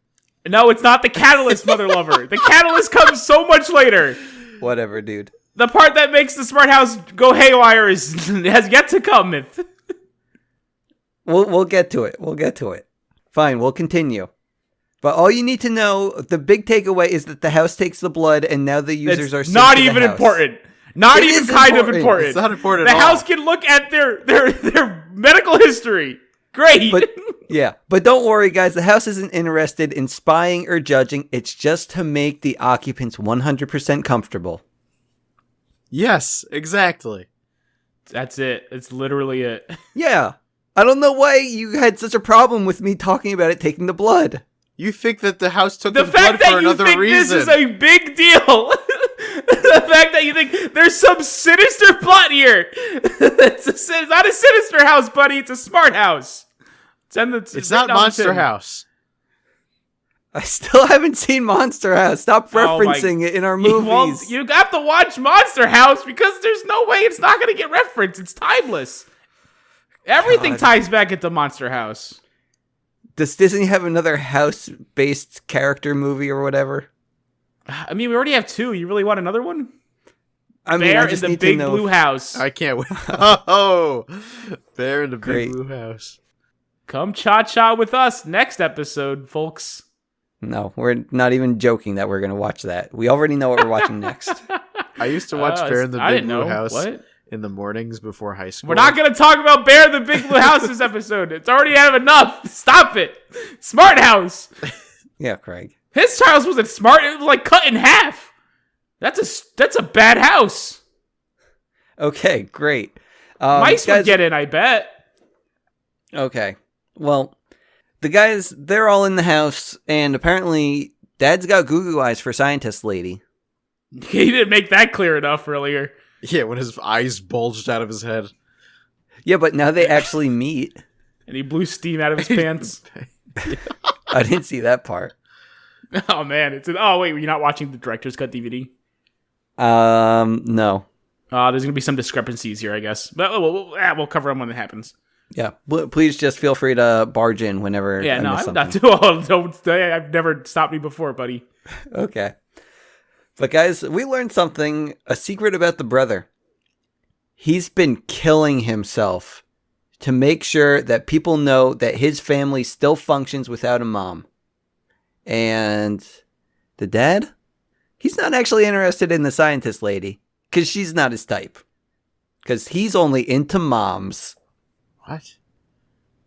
[SPEAKER 1] No, it's not the catalyst, mother lover. The catalyst comes so much later.
[SPEAKER 2] Whatever, dude.
[SPEAKER 1] The part that makes the Smart House go haywire has yet to come.
[SPEAKER 2] We'll get to it. We'll get to it. Fine, we'll continue. But all you need to know, the big takeaway is that the house takes the blood, and now the users are
[SPEAKER 1] It's
[SPEAKER 2] synced
[SPEAKER 1] not
[SPEAKER 2] to the
[SPEAKER 1] even
[SPEAKER 2] house.
[SPEAKER 1] important. Not
[SPEAKER 2] It
[SPEAKER 1] even
[SPEAKER 2] is
[SPEAKER 1] kind of
[SPEAKER 2] important.
[SPEAKER 1] important.
[SPEAKER 3] It's not important
[SPEAKER 1] The
[SPEAKER 3] at all.
[SPEAKER 1] house can look at their medical history. Great.
[SPEAKER 2] But yeah, but don't worry, guys. The house isn't interested in spying or judging. It's just to make the occupants 100% comfortable.
[SPEAKER 3] Yes, exactly.
[SPEAKER 1] That's it. It's literally it.
[SPEAKER 2] Yeah. I don't know why you had such a problem with me talking about it taking the blood.
[SPEAKER 3] You think that the house took
[SPEAKER 1] The
[SPEAKER 3] the blood
[SPEAKER 1] fact
[SPEAKER 3] for
[SPEAKER 1] that you
[SPEAKER 3] another
[SPEAKER 1] think
[SPEAKER 3] reason?
[SPEAKER 1] this is a big deal. The fact that you think there's some sinister plot here. It's not a sinister house, buddy. It's a smart house.
[SPEAKER 3] It's not Monster House.
[SPEAKER 2] I still haven't seen Monster House. Stop
[SPEAKER 1] Oh my-
[SPEAKER 2] referencing it in our movies.
[SPEAKER 1] You have to watch Monster House because there's no way it's not going to get referenced. It's timeless. Everything
[SPEAKER 2] God.
[SPEAKER 1] ties back into Monster House.
[SPEAKER 2] Does Disney have another house-based character movie or whatever?
[SPEAKER 1] I mean, we already have two. You really want another one?
[SPEAKER 2] I mean,
[SPEAKER 1] Bear
[SPEAKER 2] I
[SPEAKER 1] in
[SPEAKER 2] just
[SPEAKER 1] the
[SPEAKER 2] need
[SPEAKER 1] Big
[SPEAKER 2] to know.
[SPEAKER 1] Blue House.
[SPEAKER 3] I can't wait. Oh, Bear in the
[SPEAKER 2] Great.
[SPEAKER 3] Big Blue House.
[SPEAKER 1] Come cha-cha with us next episode, folks.
[SPEAKER 2] No, we're not even joking that we're going to watch that. We already know what we're watching next.
[SPEAKER 3] I used to watch Bear in the
[SPEAKER 1] I
[SPEAKER 3] Big
[SPEAKER 1] didn't
[SPEAKER 3] Blue
[SPEAKER 1] know.
[SPEAKER 3] House
[SPEAKER 1] What?
[SPEAKER 3] in the mornings before high school.
[SPEAKER 1] We're not going to talk about Bear in the Big Blue House this episode. It's already had enough. Stop it. Smart House.
[SPEAKER 2] Yeah, Craig.
[SPEAKER 1] His house wasn't smart. It was like cut in half. That's a bad house.
[SPEAKER 2] Okay, great.
[SPEAKER 1] Mice would
[SPEAKER 2] guys,
[SPEAKER 1] get in, I bet.
[SPEAKER 2] Okay. Well, the guys, they're all in the house, and apparently Dad's got goo-goo eyes for scientist lady.
[SPEAKER 1] He didn't make that clear enough earlier.
[SPEAKER 3] Yeah, when his eyes bulged out of his head.
[SPEAKER 2] Yeah, but now they actually meet.
[SPEAKER 1] And he blew steam out of his pants.
[SPEAKER 2] I didn't see that part.
[SPEAKER 1] Oh, man. Oh, wait. Were you not watching the director's cut DVD?
[SPEAKER 2] No.
[SPEAKER 1] There's going to be some discrepancies here, I guess. But we'll cover them when it happens.
[SPEAKER 2] Yeah, please just feel free to barge in whenever
[SPEAKER 1] Yeah,
[SPEAKER 2] I
[SPEAKER 1] no,
[SPEAKER 2] miss
[SPEAKER 1] I'm
[SPEAKER 2] something.
[SPEAKER 1] not don't. I've never stopped me before, buddy.
[SPEAKER 2] Okay. But guys, we learned something, a secret about the brother. He's been killing himself to make sure that people know that his family still functions without a mom. And the dad? He's not actually interested in the scientist lady, because she's not his type. Because he's only into moms.
[SPEAKER 3] What?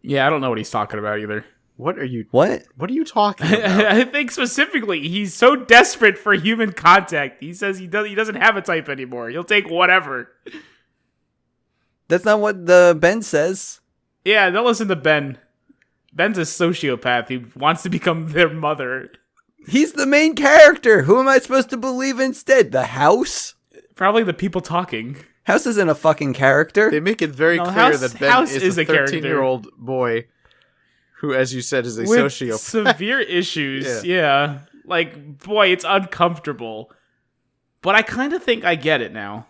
[SPEAKER 1] Yeah, I don't know what he's talking about either.
[SPEAKER 3] What are you talking about?
[SPEAKER 1] I think specifically, he's so desperate for human contact. He says he doesn't have a type anymore. He'll take whatever.
[SPEAKER 2] That's not what the Ben says.
[SPEAKER 1] Yeah, don't listen to Ben. Ben's a sociopath who wants to become their mother.
[SPEAKER 2] He's the main character. Who am I supposed to believe instead? The house?
[SPEAKER 1] Probably the people talking.
[SPEAKER 2] House isn't a fucking character.
[SPEAKER 3] They make it very
[SPEAKER 1] No,
[SPEAKER 3] clear
[SPEAKER 1] House-
[SPEAKER 3] that Ben
[SPEAKER 1] House
[SPEAKER 3] is
[SPEAKER 1] is
[SPEAKER 3] a
[SPEAKER 1] a character.
[SPEAKER 3] 13-year-old boy who, as you said, is a
[SPEAKER 1] With
[SPEAKER 3] sociopath.
[SPEAKER 1] severe issues. Yeah. Like, boy, it's uncomfortable. But I kind of think I get it now.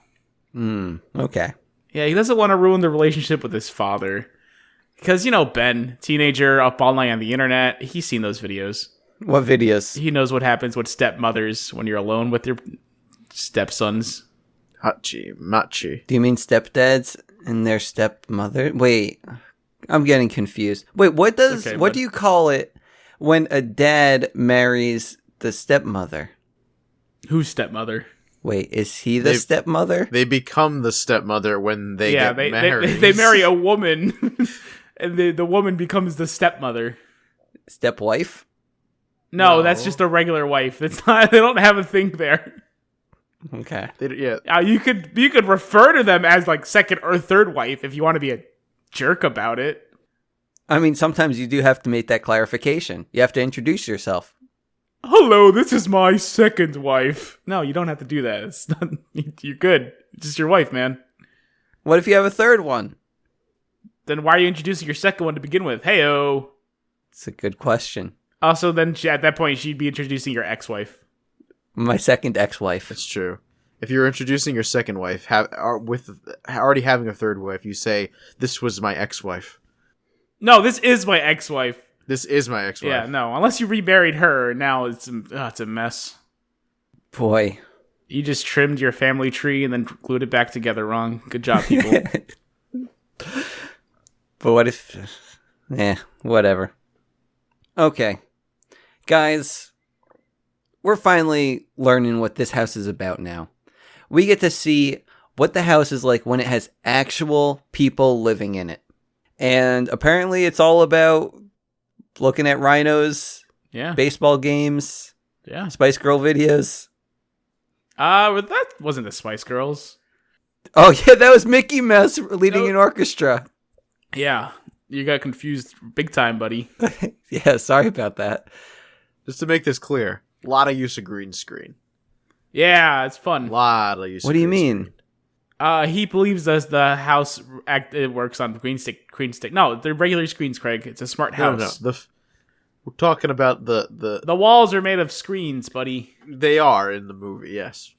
[SPEAKER 2] Okay.
[SPEAKER 1] Yeah, he doesn't want to ruin the relationship with his father. Because, Ben, teenager, up all night on the internet, he's seen those videos.
[SPEAKER 2] What videos?
[SPEAKER 1] He knows what happens with stepmothers when you're alone with your stepsons.
[SPEAKER 3] Hachi, machi.
[SPEAKER 2] Do you mean stepdads and their stepmother? Wait, I'm getting confused. Wait, what do you call it when a dad marries the stepmother?
[SPEAKER 1] Whose stepmother?
[SPEAKER 2] Wait, is he the stepmother?
[SPEAKER 3] They become the stepmother when they get married.
[SPEAKER 1] They marry a woman, and the woman becomes the stepmother.
[SPEAKER 2] Stepwife?
[SPEAKER 1] No, that's just a regular wife. It's not. They don't have a thing there.
[SPEAKER 2] Okay.
[SPEAKER 1] You could refer to them as like second or third wife if you want to be a jerk about it.
[SPEAKER 2] I mean, sometimes you do have to make that clarification. You have to introduce yourself.
[SPEAKER 1] Hello, this is my second wife. No, you don't have to do that. It's not. You're good. It's just your wife, man.
[SPEAKER 2] What if you have a third one?
[SPEAKER 1] Then why are you introducing your second one to begin with? Heyo.
[SPEAKER 2] It's a good question.
[SPEAKER 1] Also, then at that point, she'd be introducing your ex-wife.
[SPEAKER 2] My second ex-wife.
[SPEAKER 3] That's true. If you're introducing your second wife, with already having a third wife, you say, "This was my ex-wife."
[SPEAKER 1] No, this is my ex-wife.
[SPEAKER 3] This is my ex-wife.
[SPEAKER 1] Yeah, no. Unless you remarried her, now it's a mess.
[SPEAKER 2] Boy.
[SPEAKER 1] You just trimmed your family tree and then glued it back together wrong. Good job, people.
[SPEAKER 2] But what if... whatever. Okay. Guys, we're finally learning what this house is about now. We get to see what the house is like when it has actual people living in it. And apparently it's all about looking at rhinos, baseball games, Spice Girl videos.
[SPEAKER 1] But that wasn't the Spice Girls.
[SPEAKER 2] Oh, yeah, that was Mickey Mouse leading an orchestra.
[SPEAKER 1] Yeah, you got confused big time, buddy.
[SPEAKER 2] Yeah, sorry about that.
[SPEAKER 3] Just to make this clear, a lot of use of green screen.
[SPEAKER 1] Yeah, it's fun.
[SPEAKER 3] A lot of use
[SPEAKER 2] What do you mean?
[SPEAKER 1] He believes the house it works on green stick. No, they're regular screens, Craig. It's a smart house.
[SPEAKER 3] No. We're talking about the
[SPEAKER 1] walls are made of screens, buddy.
[SPEAKER 3] They are in the movie, yes.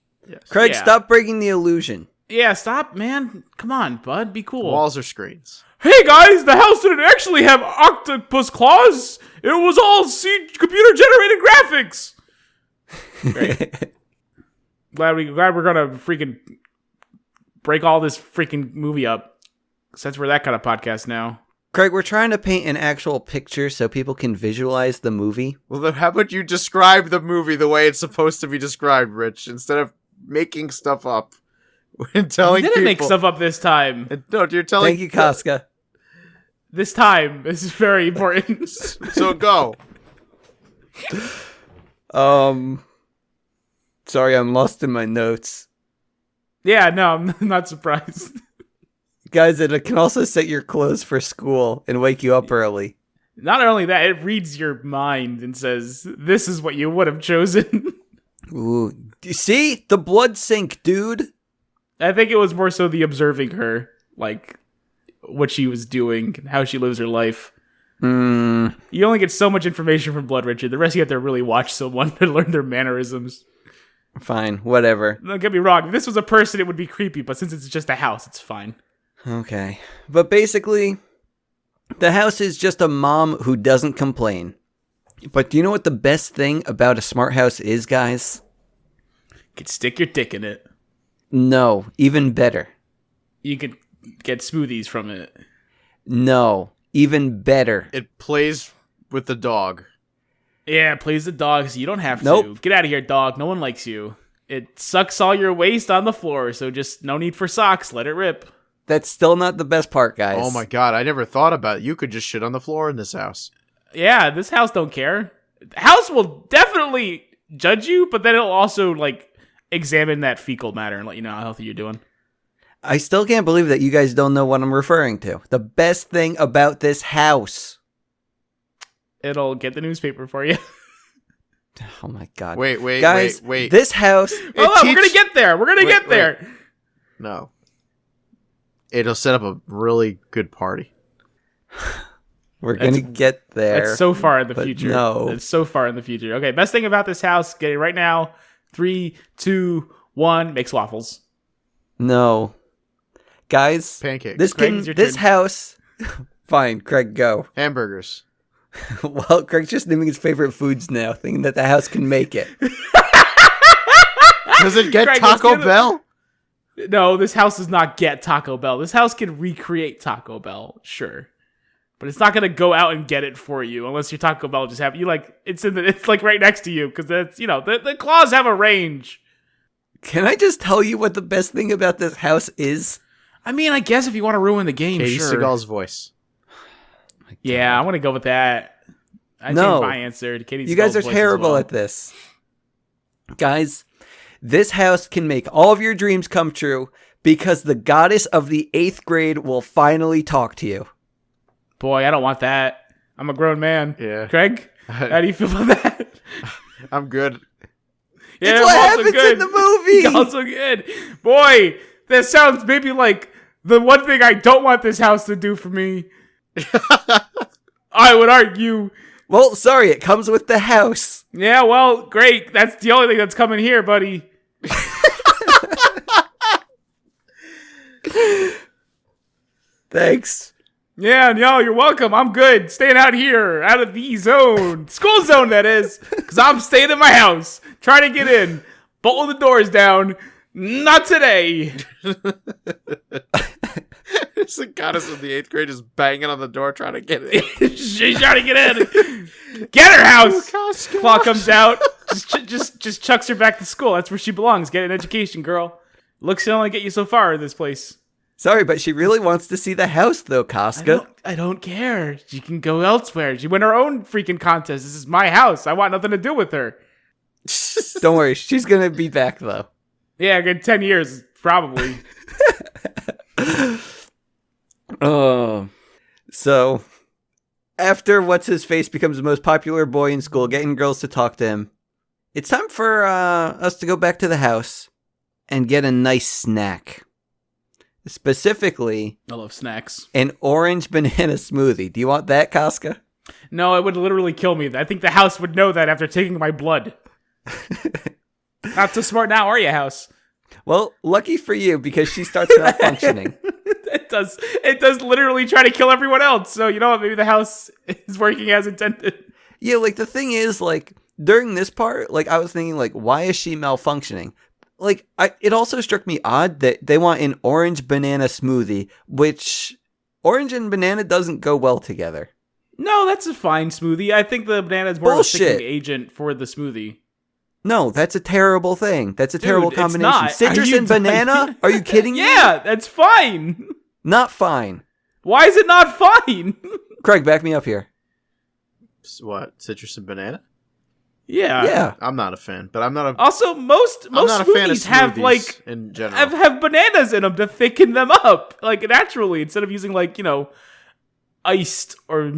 [SPEAKER 2] Craig, stop breaking the illusion.
[SPEAKER 1] Yeah, stop, man. Come on, bud. Be cool.
[SPEAKER 3] Walls are screens.
[SPEAKER 1] Hey, guys, the house didn't actually have octopus claws. It was all computer-generated graphics. Great. glad we're gonna freaking break all this freaking movie up. Since we're that kind of podcast now.
[SPEAKER 2] Craig, we're trying to paint an actual picture so people can visualize the movie.
[SPEAKER 3] Well, then how about you describe the movie the way it's supposed to be described, Rich, instead of making stuff up and telling people.
[SPEAKER 1] You didn't make stuff up this time.
[SPEAKER 3] No, you're telling.
[SPEAKER 2] Thank you, Casca.
[SPEAKER 1] This time. This is very important.
[SPEAKER 3] So go.
[SPEAKER 2] Sorry, I'm lost in my notes.
[SPEAKER 1] Yeah, no, I'm not surprised.
[SPEAKER 2] Guys, it can also set your clothes for school and wake you up early.
[SPEAKER 1] Not only that, it reads your mind and says, this is what you would have chosen.
[SPEAKER 2] Ooh. See? The blood sink, dude.
[SPEAKER 1] I think it was more so the observing her, like, what she was doing, how she lives her life. You only get so much information from Blood Richard. The rest you have to really watch someone to learn their mannerisms.
[SPEAKER 2] Fine, whatever.
[SPEAKER 1] Don't get me wrong. If this was a person, it would be creepy, but since it's just a house, it's fine.
[SPEAKER 2] Okay. But basically, the house is just a mom who doesn't complain. But do you know what the best thing about a smart house is, guys?
[SPEAKER 1] You could stick your dick in it.
[SPEAKER 2] No, even better.
[SPEAKER 1] You could get smoothies from it.
[SPEAKER 2] No, even better.
[SPEAKER 3] It plays with the dog.
[SPEAKER 1] Yeah, it plays the dog, so you don't have to.
[SPEAKER 2] Nope.
[SPEAKER 1] Get out of here, dog. No one likes you. It sucks all your waste on the floor, so just no need for socks. Let it rip.
[SPEAKER 2] That's still not the best part, guys.
[SPEAKER 3] Oh my god, I never thought about it. You could just shit on the floor in this house.
[SPEAKER 1] Yeah, this house don't care. The house will definitely judge you, but then it'll also, like, examine that fecal matter and let you know how healthy you're doing.
[SPEAKER 2] I still can't believe that you guys don't know what I'm referring to. The best thing about this house.
[SPEAKER 1] It'll get the newspaper for you.
[SPEAKER 2] Oh my god.
[SPEAKER 3] Wait,
[SPEAKER 2] guys,
[SPEAKER 3] wait.
[SPEAKER 2] This house...
[SPEAKER 1] We're gonna get there. We're gonna get there.
[SPEAKER 3] No. It'll set up a really good party.
[SPEAKER 2] We're gonna get there.
[SPEAKER 1] It's so far in the future.
[SPEAKER 2] No.
[SPEAKER 1] It's so far in the future. Okay, best thing about this house, get it right now. 3, 2, 1, makes waffles.
[SPEAKER 2] No. Guys,
[SPEAKER 3] Pancakes.
[SPEAKER 2] This house... Fine, Craig, go.
[SPEAKER 3] Hamburgers.
[SPEAKER 2] Well, Craig's just naming his favorite foods now, thinking that the house can make it.
[SPEAKER 3] Does it get
[SPEAKER 1] Craig,
[SPEAKER 3] Taco Bell?
[SPEAKER 1] No, this house does not get Taco Bell. This house can recreate Taco Bell, sure. But it's not gonna go out and get it for you unless your Taco Bell just have you like it's like right next to you because that's the claws have a range.
[SPEAKER 2] Can I just tell you what the best thing about this house is?
[SPEAKER 1] I mean, I guess if you want to ruin the game,
[SPEAKER 3] Katie
[SPEAKER 1] sure.
[SPEAKER 3] Seagal's voice.
[SPEAKER 1] Yeah, I want to go with that. I
[SPEAKER 2] No.
[SPEAKER 1] changed my answer to Katie.
[SPEAKER 2] You guys are
[SPEAKER 1] Seagal's voice as
[SPEAKER 2] terrible
[SPEAKER 1] well.
[SPEAKER 2] at this. Guys, this house can make all of your dreams come true because the goddess of the 8th grade will finally talk to you.
[SPEAKER 1] Boy, I don't want that. I'm a grown man.
[SPEAKER 3] Yeah.
[SPEAKER 1] Craig, how do you feel about that?
[SPEAKER 3] I'm good.
[SPEAKER 1] Yeah,
[SPEAKER 2] It's what
[SPEAKER 1] I'm also
[SPEAKER 2] happens
[SPEAKER 1] good.
[SPEAKER 2] in the movie.
[SPEAKER 1] It's also good. Boy, that sounds maybe like the one thing I don't want this house to do for me. I would argue.
[SPEAKER 2] Well, sorry, it comes with the house.
[SPEAKER 1] Yeah, well, great. That's the only thing that's coming here, buddy.
[SPEAKER 2] Thanks.
[SPEAKER 1] Yeah, no, you're welcome. I'm good. Staying out here, out of the zone. School zone, that is. Because I'm staying in my house. Trying to get in. Bolting the doors down. Not today.
[SPEAKER 3] It's the goddess of the 8th grade is banging on the door trying to get in.
[SPEAKER 1] She's trying to get in. Get her house.
[SPEAKER 3] Costco.
[SPEAKER 1] Claw comes out. Just chucks her back to school. That's where she belongs. Get an education, girl. Looks to only get you so far in this place.
[SPEAKER 2] Sorry, but she really wants to see the house, though, Casca.
[SPEAKER 1] I don't care. She can go elsewhere. She win her own freaking contest. This is my house. I want nothing to do with her.
[SPEAKER 2] Don't worry, she's gonna be back, though.
[SPEAKER 1] Yeah, good 10 years, probably.
[SPEAKER 2] Oh. So, after What's-His-Face becomes the most popular boy in school, getting girls to talk to him, it's time for us to go back to the house and get a nice snack. Specifically,
[SPEAKER 1] I love snacks.
[SPEAKER 2] an orange banana smoothie. Do you want that, Casca?
[SPEAKER 1] No, it would literally kill me. I think the house would know that after taking my blood. Not so smart now, are you, house?
[SPEAKER 2] Well, lucky for you, because she starts malfunctioning.
[SPEAKER 1] It does. It does literally try to kill everyone else. So, you know what? Maybe the house is working as intended.
[SPEAKER 2] Yeah, like, the thing is, like, during this part, like, I was thinking, like, why is she malfunctioning? Like, it also struck me odd that they want an orange banana smoothie, which orange and banana doesn't go well together.
[SPEAKER 1] No, that's a fine smoothie. I think the banana is more
[SPEAKER 2] Bullshit.
[SPEAKER 1] of a sticking agent for the smoothie.
[SPEAKER 2] No, that's a terrible thing. That's a terrible
[SPEAKER 1] it's
[SPEAKER 2] combination.
[SPEAKER 1] not.
[SPEAKER 2] Citrus
[SPEAKER 1] Are you
[SPEAKER 2] and banana? Are you kidding me?
[SPEAKER 1] Yeah, that's fine.
[SPEAKER 2] Not fine.
[SPEAKER 1] Why is it not fine?
[SPEAKER 2] Craig, back me up here.
[SPEAKER 3] What? Citrus and banana?
[SPEAKER 2] Yeah.
[SPEAKER 3] I'm not a fan, but I'm not a.
[SPEAKER 1] Also, most
[SPEAKER 3] I'm not a fan of
[SPEAKER 1] smoothies have
[SPEAKER 3] smoothies
[SPEAKER 1] like
[SPEAKER 3] in general.
[SPEAKER 1] have bananas in them to thicken them up, like naturally, instead of using like iced or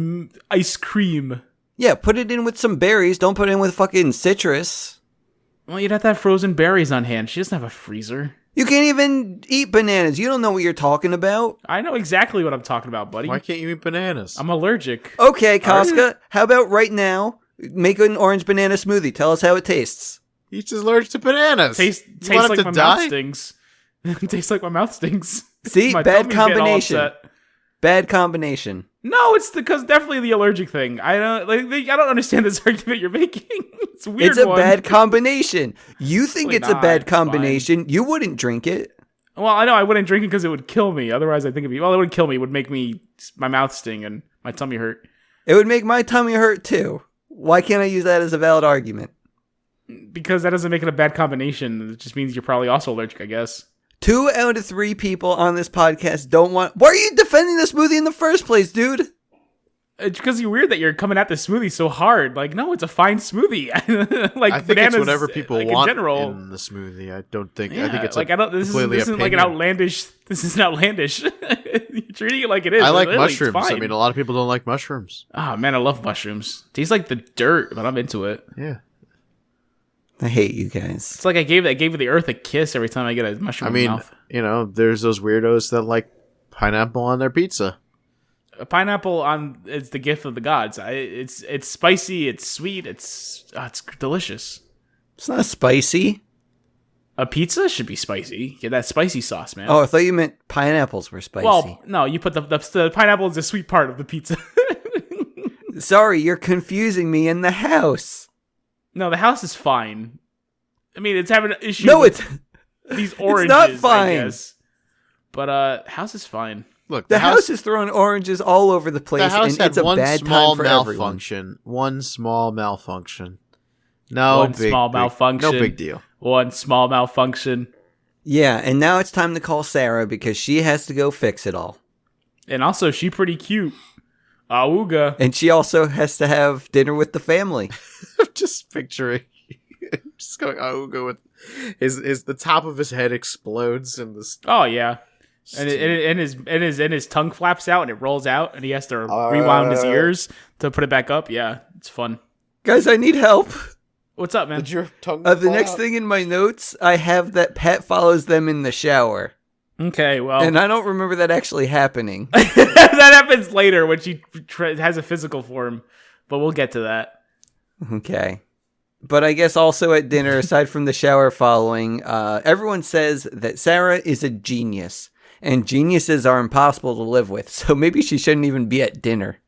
[SPEAKER 1] ice cream.
[SPEAKER 2] Yeah, put it in with some berries. Don't put it in with fucking citrus.
[SPEAKER 1] Well, you'd have to have frozen berries on hand. She doesn't have a freezer.
[SPEAKER 2] You can't even eat bananas. You don't know what you're talking about.
[SPEAKER 1] I know exactly what I'm talking about, buddy.
[SPEAKER 3] Why can't you eat bananas?
[SPEAKER 1] I'm allergic.
[SPEAKER 2] Okay, Casca, how about right now, make an orange banana smoothie. Tell us how it tastes.
[SPEAKER 3] He's just allergic to bananas.
[SPEAKER 1] Tastes
[SPEAKER 3] You want
[SPEAKER 1] like
[SPEAKER 3] him
[SPEAKER 1] my
[SPEAKER 3] to
[SPEAKER 1] mouth
[SPEAKER 3] die?
[SPEAKER 1] stings. Tastes like my mouth stings.
[SPEAKER 2] See?
[SPEAKER 1] My
[SPEAKER 2] Bad
[SPEAKER 1] tummy's getting all
[SPEAKER 2] combination.
[SPEAKER 1] upset.
[SPEAKER 2] Bad combination.
[SPEAKER 1] No, it's because definitely the allergic thing. I don't understand this argument you're making. It's a weird.
[SPEAKER 2] It's a
[SPEAKER 1] one.
[SPEAKER 2] bad combination. You think
[SPEAKER 1] Really
[SPEAKER 2] it's a
[SPEAKER 1] not.
[SPEAKER 2] bad
[SPEAKER 1] It's fine.
[SPEAKER 2] combination. You wouldn't drink it.
[SPEAKER 1] Well, I know I wouldn't drink it because it would kill me. Otherwise, I think it'd be. Well, it would kill me. It would make my mouth sting and my tummy hurt.
[SPEAKER 2] It would make my tummy hurt too. Why can't I use that as a valid argument?
[SPEAKER 1] Because that doesn't make it a bad combination. It just means you're probably also allergic, I guess.
[SPEAKER 2] 2 out of 3 people on this podcast don't want. Why are you defending the smoothie in the first place, dude?
[SPEAKER 1] It's because you're weird that you're coming at the smoothie so hard. Like, no, it's a fine smoothie. Like,
[SPEAKER 3] I think
[SPEAKER 1] bananas,
[SPEAKER 3] it's whatever people
[SPEAKER 1] like,
[SPEAKER 3] want
[SPEAKER 1] in general.
[SPEAKER 3] in the smoothie. I don't think.
[SPEAKER 1] Yeah,
[SPEAKER 3] I think it's
[SPEAKER 1] like I don't. This
[SPEAKER 3] completely
[SPEAKER 1] isn't like an
[SPEAKER 3] opinion.
[SPEAKER 1] outlandish. This isn't outlandish. You're treating it like it is.
[SPEAKER 3] I like
[SPEAKER 1] Really, it's
[SPEAKER 3] mushrooms. I
[SPEAKER 1] fine.
[SPEAKER 3] mean, a lot of people don't like mushrooms.
[SPEAKER 1] Oh man, I love mushrooms. Tastes like the dirt, but I'm into it.
[SPEAKER 3] Yeah.
[SPEAKER 2] I hate you guys.
[SPEAKER 1] It's like I gave the earth a kiss every time I get a mushroom
[SPEAKER 3] I
[SPEAKER 1] in
[SPEAKER 3] mean,
[SPEAKER 1] my mouth.
[SPEAKER 3] there's those weirdos that like pineapple on their pizza.
[SPEAKER 1] A pineapple it's the gift of the gods. It's spicy. It's sweet. It's delicious.
[SPEAKER 2] It's not spicy.
[SPEAKER 1] A pizza should be spicy. Get that spicy sauce, man.
[SPEAKER 2] Oh, I thought you meant pineapples were spicy.
[SPEAKER 1] well, no, you put the pineapple is the sweet part of the pizza.
[SPEAKER 2] Sorry, you're confusing me in the house.
[SPEAKER 1] No, the house is fine. I mean, it's having an issue.
[SPEAKER 2] No,
[SPEAKER 1] with
[SPEAKER 2] it's
[SPEAKER 1] these oranges.
[SPEAKER 2] not fine.
[SPEAKER 1] I guess. But house is fine.
[SPEAKER 3] Look,
[SPEAKER 2] the house is throwing oranges all over the place,
[SPEAKER 3] the house
[SPEAKER 2] and
[SPEAKER 3] had
[SPEAKER 2] it's a
[SPEAKER 3] one
[SPEAKER 2] bad
[SPEAKER 3] small
[SPEAKER 2] time for everyone.
[SPEAKER 3] malfunction. One small malfunction. No
[SPEAKER 1] One
[SPEAKER 3] big,
[SPEAKER 1] small
[SPEAKER 3] big-
[SPEAKER 1] malfunction.
[SPEAKER 3] No big deal.
[SPEAKER 1] One small malfunction.
[SPEAKER 2] Yeah, and now it's time to call Sarah because she has to go fix it all.
[SPEAKER 1] And also, she pretty cute. Awooga.
[SPEAKER 2] And she also has to have dinner with the family.
[SPEAKER 3] I'm just picturing, just going. Oh, go with his the top of his head explodes and this.
[SPEAKER 1] Oh yeah. And his tongue flaps out and it rolls out and he has to rewound his ears to put it back up. Yeah, it's fun.
[SPEAKER 2] Guys, I need help.
[SPEAKER 1] What's up, man?
[SPEAKER 3] Did your tongue?
[SPEAKER 2] The
[SPEAKER 3] fall
[SPEAKER 2] next
[SPEAKER 3] out?
[SPEAKER 2] thing in my notes, I have that Pat follows them in the shower.
[SPEAKER 1] Okay, well,
[SPEAKER 2] And I don't remember that actually happening.
[SPEAKER 1] that happens later when she has a physical form, but we'll get to that.
[SPEAKER 2] Okay. But I guess also at dinner, aside from the shower following, everyone says that Sarah is a genius. And geniuses are impossible to live with, so maybe she shouldn't even be at dinner.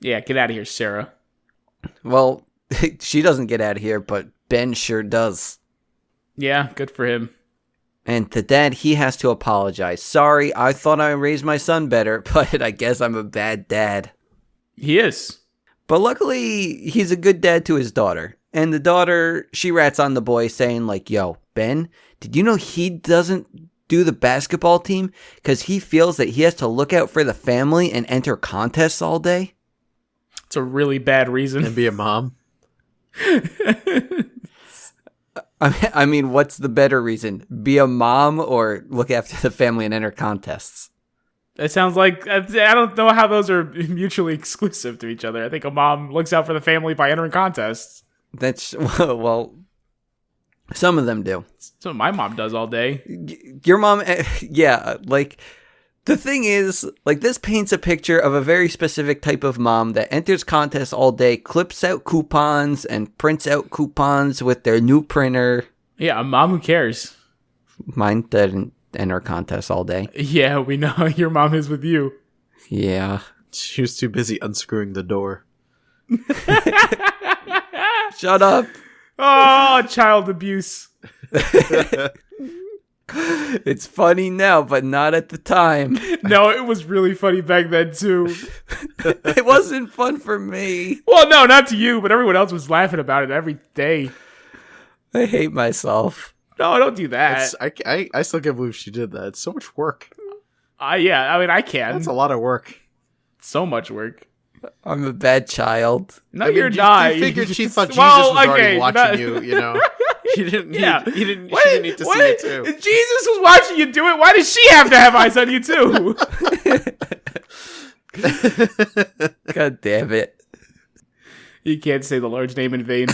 [SPEAKER 1] Yeah, get out of here, Sarah.
[SPEAKER 2] Well, she doesn't get out of here, but Ben sure does.
[SPEAKER 1] Yeah, good for him.
[SPEAKER 2] And to Dad, he has to apologize. Sorry, I thought I raised my son better, but I guess I'm a bad dad.
[SPEAKER 1] He is.
[SPEAKER 2] But luckily, he's a good dad to his daughter. And the daughter, she rats on the boy saying like, yo, Ben, did you know he doesn't do the basketball team because he feels that he has to look out for the family and enter contests all day?
[SPEAKER 1] It's a really bad reason.
[SPEAKER 3] And be a mom.
[SPEAKER 2] I mean, what's the better reason? Be a mom or look after the family and enter contests?
[SPEAKER 1] It sounds like I don't know how those are mutually exclusive to each other. I think a mom looks out for the family by entering contests.
[SPEAKER 2] That's, well, some of them do.
[SPEAKER 1] That's what my mom does all day.
[SPEAKER 2] Your mom, yeah, like, the thing is, like, this paints a picture of a very specific type of mom that enters contests all day, clips out coupons, and prints out coupons with their new printer.
[SPEAKER 1] Yeah, a mom who cares.
[SPEAKER 2] Mine doesn't enter contests all day.
[SPEAKER 1] Yeah, we know your mom is with you.
[SPEAKER 2] Yeah.
[SPEAKER 3] She was too busy unscrewing the door.
[SPEAKER 2] Shut up.
[SPEAKER 1] Oh, child abuse.
[SPEAKER 2] It's funny now, but not at the time.
[SPEAKER 1] No, it was really funny back then, too.
[SPEAKER 2] It wasn't fun for me.
[SPEAKER 1] Well, no, not to you, but everyone else was laughing about it every day.
[SPEAKER 2] I hate myself.
[SPEAKER 1] No, don't do that.
[SPEAKER 3] I still can't believe she did that. It's so much work.
[SPEAKER 1] Yeah, I mean, I can.
[SPEAKER 3] That's a lot of work.
[SPEAKER 1] So much work.
[SPEAKER 2] I'm a bad child.
[SPEAKER 1] No,
[SPEAKER 3] I mean,
[SPEAKER 1] you're not.
[SPEAKER 3] You figured she thought Jesus
[SPEAKER 1] Well,
[SPEAKER 3] was already
[SPEAKER 1] okay,
[SPEAKER 3] watching
[SPEAKER 1] not-
[SPEAKER 3] you, you know. She didn't need,
[SPEAKER 1] Yeah.
[SPEAKER 3] she didn't need to
[SPEAKER 1] What?
[SPEAKER 3] see it too.
[SPEAKER 1] If Jesus was watching you do it, why does she have to have eyes on you too?
[SPEAKER 2] God damn it.
[SPEAKER 1] You can't say the Lord's name in vain.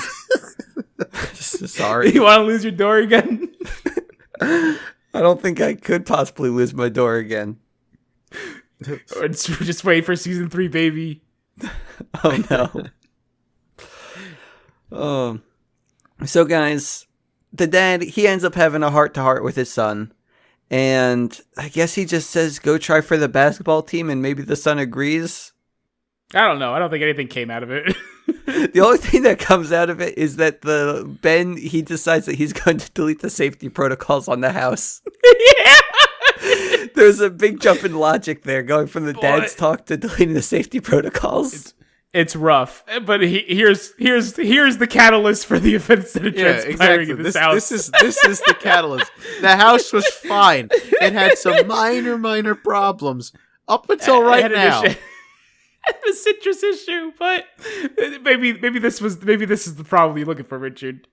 [SPEAKER 2] Sorry.
[SPEAKER 1] You want to lose your door again?
[SPEAKER 2] I don't think I could possibly lose my door again.
[SPEAKER 1] Or just wait for season 3, baby.
[SPEAKER 2] Oh no. So guys, the dad, he ends up having a heart-to-heart with his son. And I guess he just says, go try for the basketball team, and maybe the son agrees.
[SPEAKER 1] I don't know. I don't think anything came out of it.
[SPEAKER 2] The only thing that comes out of it is that Ben, he decides that he's going to delete the safety protocols on the house.
[SPEAKER 1] Yeah.
[SPEAKER 2] There's a big jump in logic there, going from the
[SPEAKER 1] Boy.
[SPEAKER 2] dad's talk to deleting the safety protocols.
[SPEAKER 1] It's rough, but here's the catalyst for the events that are transpiring in this house.
[SPEAKER 3] This is the catalyst. The house was fine. It had some minor problems up until right now.
[SPEAKER 1] The citrus issue, but maybe this is the problem you're looking for, Richard.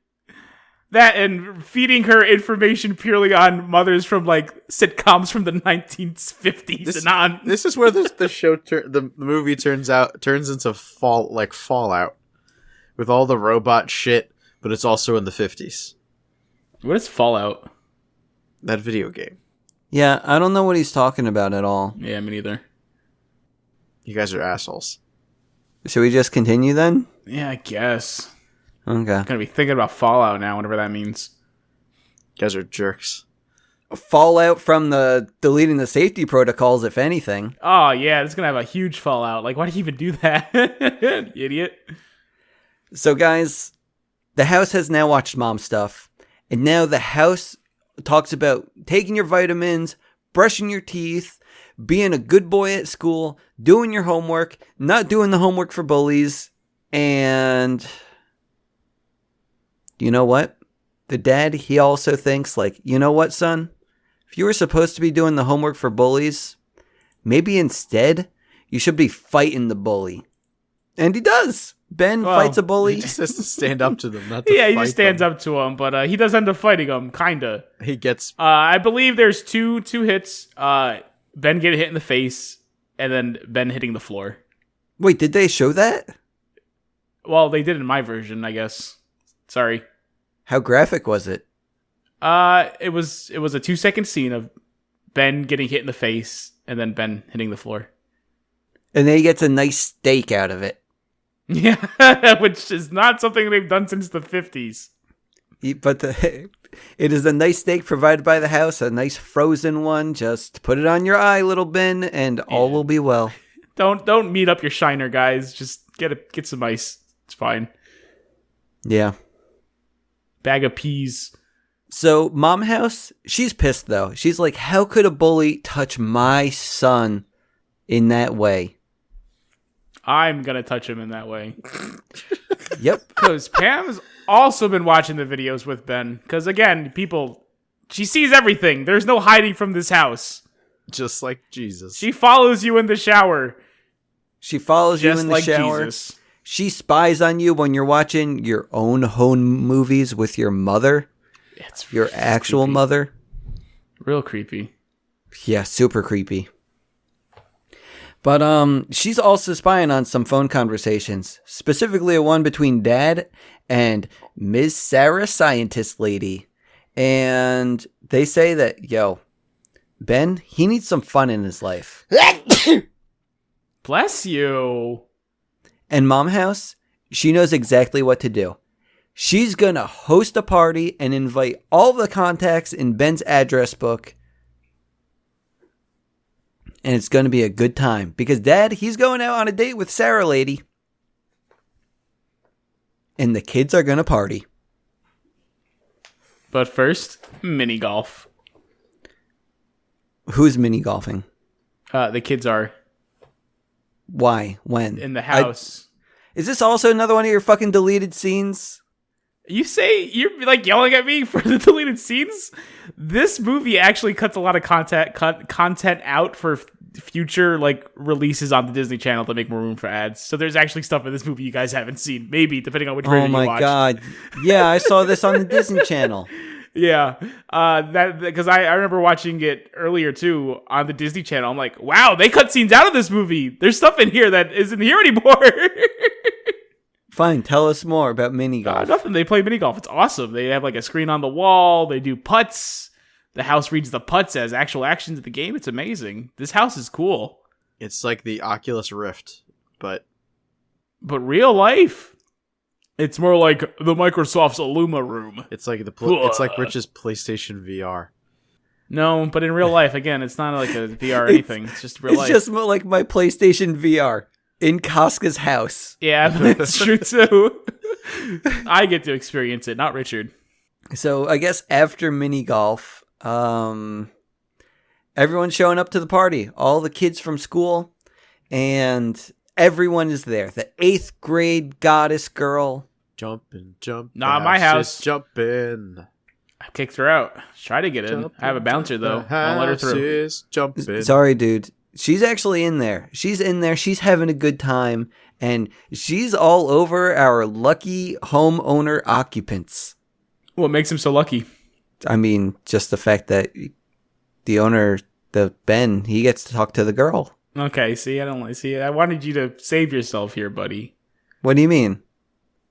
[SPEAKER 1] That and feeding her information purely on mothers from like sitcoms from the 1950s and on.
[SPEAKER 3] This is where the show the movie turns into Fallout with all the robot shit, but it's also in the 50s.
[SPEAKER 1] What is Fallout?
[SPEAKER 3] That video game.
[SPEAKER 2] Yeah, I don't know what he's talking about at all.
[SPEAKER 1] Yeah, me neither.
[SPEAKER 3] You guys are assholes.
[SPEAKER 2] Should we just continue then?
[SPEAKER 1] Yeah, I guess.
[SPEAKER 2] Okay.
[SPEAKER 1] I'm gonna be thinking about Fallout now, whatever that means.
[SPEAKER 3] You guys are jerks.
[SPEAKER 2] fallout from the deleting the safety protocols, if anything.
[SPEAKER 1] Oh, yeah, it's going to have a huge fallout. Like, why do you even do that? You idiot.
[SPEAKER 2] So, guys, the house has now watched mom stuff. And now the house talks about taking your vitamins, brushing your teeth, being a good boy at school, doing your homework, not doing the homework for bullies, and you know what? The dad, he also thinks, like, you know what, son? If you were supposed to be doing the homework for bullies, maybe instead you should be fighting the bully. And he does. Ben fights a bully.
[SPEAKER 3] He just has to stand up to them, not to
[SPEAKER 1] Yeah, he
[SPEAKER 3] fight
[SPEAKER 1] just stands
[SPEAKER 3] them.
[SPEAKER 1] up to him, but he does end up fighting him, kinda.
[SPEAKER 3] He gets...
[SPEAKER 1] I believe there's two hits. Ben getting hit in the face, and then Ben hitting the floor.
[SPEAKER 2] Wait, did they show that?
[SPEAKER 1] Well, they did in my version, I guess. Sorry.
[SPEAKER 2] How graphic was it?
[SPEAKER 1] It was a 2-second scene of Ben getting hit in the face, and then Ben hitting the floor.
[SPEAKER 2] And then he gets a nice steak out of it.
[SPEAKER 1] Yeah, which is not something they've done since the 50s.
[SPEAKER 2] But it is a nice steak provided by the house, a nice frozen one. Just put it on your eye, little Ben, and all will be well.
[SPEAKER 1] Don't meet up your shiner, guys. Just get some ice. It's fine.
[SPEAKER 2] Yeah.
[SPEAKER 1] Bag of peas.
[SPEAKER 2] So mom house, she's pissed though. She's like, how could a bully touch my son in that way?
[SPEAKER 1] I'm gonna touch him in that way.
[SPEAKER 2] Yep.
[SPEAKER 1] Because Pam's also been watching the videos with Ben. Because again, she sees everything. There's no hiding from this house.
[SPEAKER 3] Just like Jesus.
[SPEAKER 1] She follows you in the shower.
[SPEAKER 2] She follows you
[SPEAKER 1] Just
[SPEAKER 2] in the
[SPEAKER 1] like
[SPEAKER 2] shower.
[SPEAKER 1] Jesus.
[SPEAKER 2] She spies on you when you're watching your own home movies with your mother. Your actual
[SPEAKER 1] creepy.
[SPEAKER 2] mother.
[SPEAKER 1] Real creepy.
[SPEAKER 2] Yeah, super creepy. But she's also spying on some phone conversations, specifically a one between Dad and Ms. Sarah Scientist Lady. And they say that, yo, Ben, he needs some fun in his life.
[SPEAKER 1] Bless you.
[SPEAKER 2] And Mom House, she knows exactly what to do. She's going to host a party and invite all the contacts in Ben's address book. And it's going to be a good time. Because Dad, he's going out on a date with Sarah Lady. And the kids are going to party.
[SPEAKER 1] But first, mini golf.
[SPEAKER 2] Who's mini golfing?
[SPEAKER 1] The kids are
[SPEAKER 2] Why? When?
[SPEAKER 1] in the house.
[SPEAKER 2] Is this also another one of your fucking deleted scenes?
[SPEAKER 1] You say you're like yelling at me for the deleted scenes? This movie actually cuts a lot of content out for future like releases on the Disney Channel to make more room for ads. So there's actually stuff in this movie you guys haven't seen, maybe depending on which version you watch.
[SPEAKER 2] Oh my god! Yeah, I saw this on the Disney Channel.
[SPEAKER 1] Yeah, that because I remember watching it earlier too on the Disney Channel. I'm like, wow, they cut scenes out of this movie. There's stuff in here that isn't here anymore.
[SPEAKER 2] Fine, tell us more about mini golf.
[SPEAKER 1] Nothing. They play mini golf. It's awesome. They have like a screen on the wall. They do putts. The house reads the putts as actual actions of the game. It's amazing. This house is cool.
[SPEAKER 3] It's like the Oculus Rift, but
[SPEAKER 1] real life. It's more like the Microsoft's Illuma room.
[SPEAKER 3] it's like it's like Rich's PlayStation VR.
[SPEAKER 1] No, but in real life, again, it's not like a VR or anything. It's just real
[SPEAKER 2] It's
[SPEAKER 1] life.
[SPEAKER 2] just more like my PlayStation VR in Casca's house.
[SPEAKER 1] Yeah, that's true too. I get to experience it, not Richard.
[SPEAKER 2] So I guess after mini golf, everyone's showing up to the party. All the kids from school, and everyone is there. The 8th grade goddess girl.
[SPEAKER 3] Jumping.
[SPEAKER 1] Not my house.
[SPEAKER 3] Jumping.
[SPEAKER 1] I kicked her out. Try to get in. I have a bouncer though. I'll let her through.
[SPEAKER 3] Jumping.
[SPEAKER 2] Sorry, dude. She's actually in there. She's in there. She's having a good time. And she's all over our lucky homeowner occupants.
[SPEAKER 1] What makes him so lucky?
[SPEAKER 2] I mean, just the fact that the owner, the Ben, he gets to talk to the girl.
[SPEAKER 1] Okay, see, I don't want to see it. I wanted you to save yourself here, buddy.
[SPEAKER 2] What do you mean?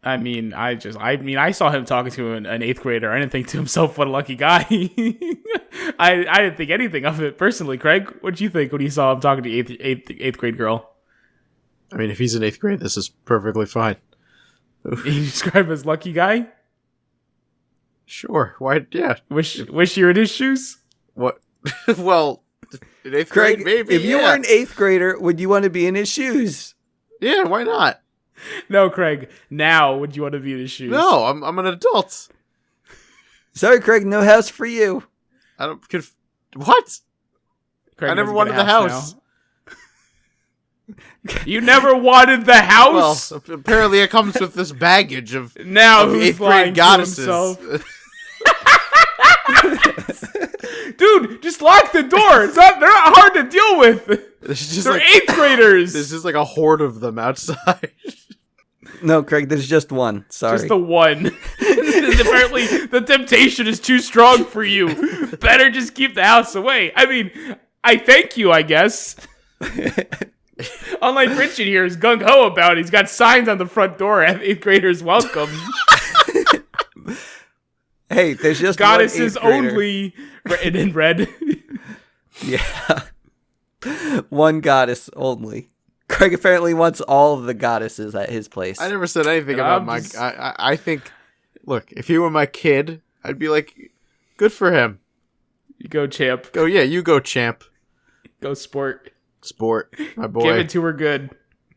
[SPEAKER 1] I mean, I saw him talking to an 8th grader. I didn't think to himself, what a lucky guy. I didn't think anything of it personally. Craig, what did you think when you saw him talking to the 8th grade girl?
[SPEAKER 3] I mean, if he's in 8th grade, this is perfectly fine.
[SPEAKER 1] You describe him as lucky guy?
[SPEAKER 3] Sure. Why? Yeah.
[SPEAKER 1] Wish you were in his shoes?
[SPEAKER 3] What? Well, in 8th
[SPEAKER 2] Craig,
[SPEAKER 3] grade, maybe.
[SPEAKER 2] if you were an 8th grader, would you want to be in his shoes?
[SPEAKER 3] Yeah, why not?
[SPEAKER 1] No, Craig. Now, would you want to be in his shoes?
[SPEAKER 3] No, I'm an adult.
[SPEAKER 2] Sorry, Craig, no house for you.
[SPEAKER 3] I don't. What?
[SPEAKER 1] Craig
[SPEAKER 3] I never
[SPEAKER 1] doesn't
[SPEAKER 3] wanted
[SPEAKER 1] get
[SPEAKER 3] the
[SPEAKER 1] a
[SPEAKER 3] house.
[SPEAKER 1] now. You never wanted the
[SPEAKER 3] Well,
[SPEAKER 1] house?
[SPEAKER 3] apparently it comes with this baggage of
[SPEAKER 1] Now
[SPEAKER 3] of
[SPEAKER 1] who's
[SPEAKER 3] 8th
[SPEAKER 1] lying
[SPEAKER 3] grade
[SPEAKER 1] to
[SPEAKER 3] goddesses.
[SPEAKER 1] himself? Dude, just lock the door. They're not hard to deal with.
[SPEAKER 3] There's just
[SPEAKER 1] They're
[SPEAKER 3] like
[SPEAKER 1] 8th graders.
[SPEAKER 3] there's just like a horde of them outside.
[SPEAKER 2] No, Craig, there's just one. Sorry.
[SPEAKER 1] Just the one. Apparently, the temptation is too strong for you. Better just keep the house away. I mean, I thank you, I guess. Unlike Richard here is gung-ho about it. He's got signs on the front door. 8th graders welcome.
[SPEAKER 2] Hey, there's just
[SPEAKER 1] Goddesses
[SPEAKER 2] one 8th grader.
[SPEAKER 1] only. Written in red.
[SPEAKER 2] Yeah. One goddess only. Craig apparently wants all of the goddesses at his place.
[SPEAKER 3] I never said anything
[SPEAKER 1] No,
[SPEAKER 3] about
[SPEAKER 1] I'm
[SPEAKER 3] my.
[SPEAKER 1] just-
[SPEAKER 3] I think. Look, if he were my kid, I'd be like, good for him.
[SPEAKER 1] You go, champ.
[SPEAKER 3] Go, yeah, you go, champ.
[SPEAKER 1] Go, sport.
[SPEAKER 3] Sport, my boy.
[SPEAKER 1] Give it to her good.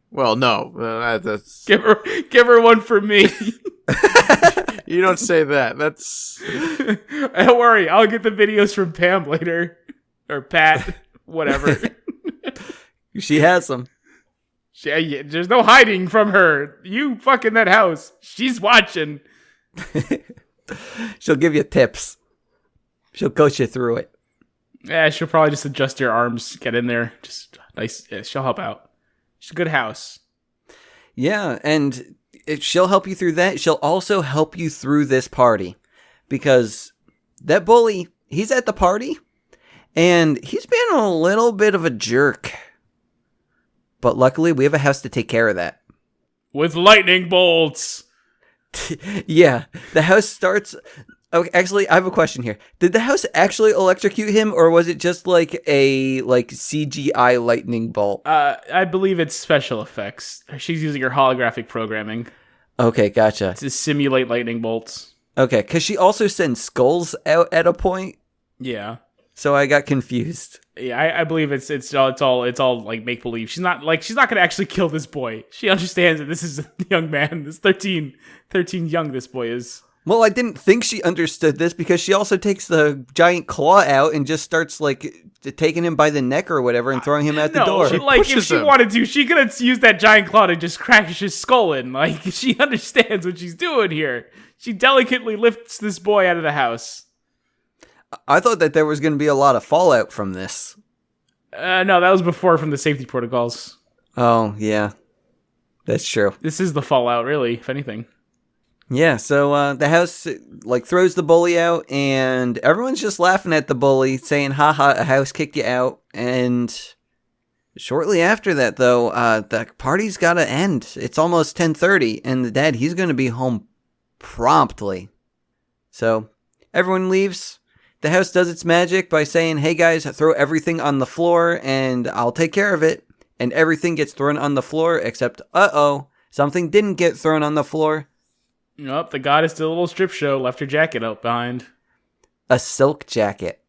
[SPEAKER 3] Well, no, that's
[SPEAKER 1] Give her one for me.
[SPEAKER 3] you don't say that. That's
[SPEAKER 1] Don't worry, I'll get the videos from Pam later. Or Pat. Whatever.
[SPEAKER 2] She has them.
[SPEAKER 1] Yeah, there's no hiding from her. You fucking that house. She's watching.
[SPEAKER 2] She'll give you tips. She'll coach you through it.
[SPEAKER 1] Yeah, she'll probably just adjust your arms. Get in there. Just nice. Yeah, she'll help out. She's a good house.
[SPEAKER 2] Yeah, and she'll help you through that. She'll also help you through this party. Because that bully, he's at the party, and he's been a little bit of a jerk. But luckily, we have a house to take care of that.
[SPEAKER 1] With lightning bolts.
[SPEAKER 2] Yeah, the house starts... Okay, actually, I have a question here. Did the house actually electrocute him, or was it just like a CGI lightning bolt?
[SPEAKER 1] I believe it's special effects. She's using her holographic programming
[SPEAKER 2] Okay, gotcha.
[SPEAKER 1] to simulate lightning bolts.
[SPEAKER 2] Okay, because she also sends skulls out at a point,
[SPEAKER 1] Yeah.
[SPEAKER 2] so I got confused.
[SPEAKER 1] Yeah, I believe it's all like make believe. She's not gonna actually kill this boy. She understands that this is a young man. This 13 young this boy is.
[SPEAKER 2] Well, I didn't think she understood this because she also takes the giant claw out and just starts taking him by the neck or whatever and throwing him out the door.
[SPEAKER 3] She
[SPEAKER 1] Like if
[SPEAKER 3] pushes
[SPEAKER 1] she
[SPEAKER 3] him.
[SPEAKER 1] wanted to, she could have used that giant claw to just crash his skull in. Like she understands what she's doing here. She delicately lifts this boy out of the house.
[SPEAKER 2] I thought that there was going to be a lot of fallout from this.
[SPEAKER 1] No, that was before from the safety protocols.
[SPEAKER 2] Oh, yeah. That's true.
[SPEAKER 1] This is the fallout, really, if anything.
[SPEAKER 2] Yeah, so the house throws the bully out, and everyone's just laughing at the bully, saying, haha, a house kicked you out. And shortly after that, though, the party's got to end. It's almost 10:30, and the dad, he's going to be home promptly. So everyone leaves. The house does its magic by saying, hey guys, throw everything on the floor, and I'll take care of it. And everything gets thrown on the floor, except, something didn't get thrown on the floor.
[SPEAKER 1] Nope, the goddess did a little strip show, left her jacket out behind.
[SPEAKER 2] A silk jacket.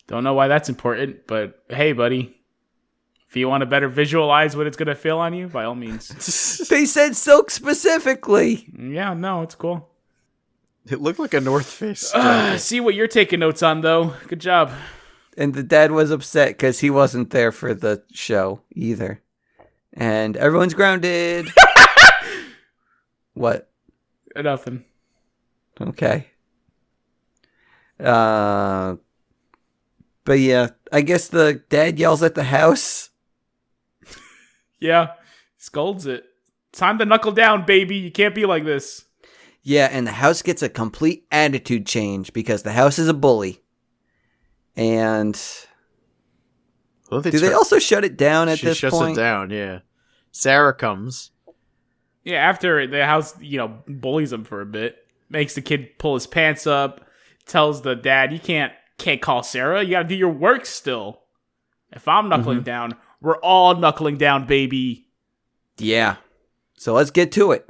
[SPEAKER 1] Don't know why that's important, but hey, buddy. If you want to better visualize what it's going to feel on you, by all means.
[SPEAKER 2] They said silk specifically.
[SPEAKER 1] Yeah, no, it's cool.
[SPEAKER 3] it looked like a North Face. jacket.
[SPEAKER 1] See what you're taking notes on, though. Good job.
[SPEAKER 2] And the dad was upset because he wasn't there for the show either. And everyone's grounded. What?
[SPEAKER 1] Nothing.
[SPEAKER 2] Okay. But yeah, I guess the dad yells at the house.
[SPEAKER 1] Yeah, scolds it. Time to knuckle down, baby. You can't be like this.
[SPEAKER 2] Yeah, and the house gets a complete attitude change because the house is a bully. And
[SPEAKER 3] Well,
[SPEAKER 2] do they also shut it down at
[SPEAKER 3] she
[SPEAKER 2] this
[SPEAKER 3] shuts
[SPEAKER 2] point?
[SPEAKER 3] it down. Yeah, Sarah comes.
[SPEAKER 1] Yeah, after the house, bullies him for a bit, makes the kid pull his pants up, tells the dad, you can't call Sarah. You gotta do your work still. If I'm knuckling down, we're all knuckling down, baby.
[SPEAKER 2] Yeah. So let's get to it.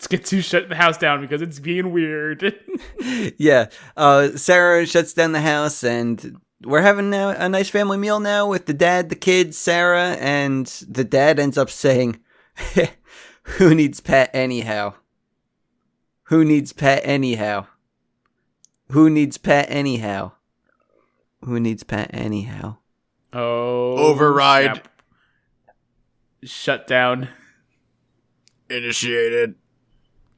[SPEAKER 1] Let's get to shut the house down because it's being weird.
[SPEAKER 2] Yeah. Sarah shuts down the house, and we're having a nice family meal now with the dad, the kids, Sarah, and the dad ends up saying, "Who needs pet anyhow? Who needs pet anyhow? Who needs pet anyhow? Who needs pet anyhow?"
[SPEAKER 1] Oh,
[SPEAKER 3] Override.
[SPEAKER 1] snap. Shut down,
[SPEAKER 3] Initiated.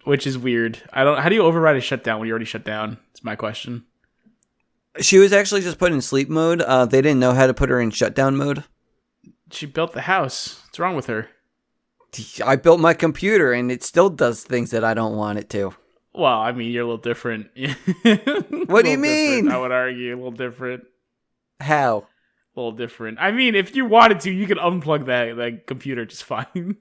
[SPEAKER 1] which is weird. How do you override a shutdown when you already shut down? It's my question.
[SPEAKER 2] She was actually just put in sleep mode. They didn't know how to put her in shutdown mode.
[SPEAKER 1] She built the house. What's wrong with her?
[SPEAKER 2] I built my computer, and it still does things that I don't want it to.
[SPEAKER 1] Well, I mean, you're a little different.
[SPEAKER 2] What do you mean?
[SPEAKER 1] I would argue a little different.
[SPEAKER 2] How?
[SPEAKER 1] A little different. I mean, if you wanted to, you could unplug that computer just fine.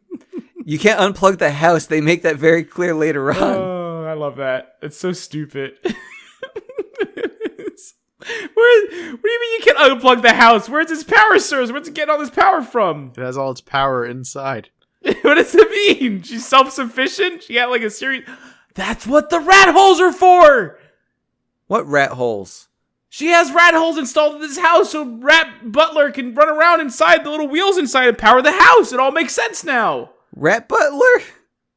[SPEAKER 2] You can't unplug the house. They make that very clear later on.
[SPEAKER 1] Oh, I love that. It's so stupid. What do you mean you can't unplug the house? Where's its power source? Where's it getting all this power from?
[SPEAKER 3] It has all its power inside.
[SPEAKER 1] What does it mean? She's self-sufficient? She got like a series... That's what the rat holes are for!
[SPEAKER 2] What rat holes?
[SPEAKER 1] She has rat holes installed in this house so Rat Butler can run around inside the little wheels inside and power the house. It all makes sense now.
[SPEAKER 2] Rat butler?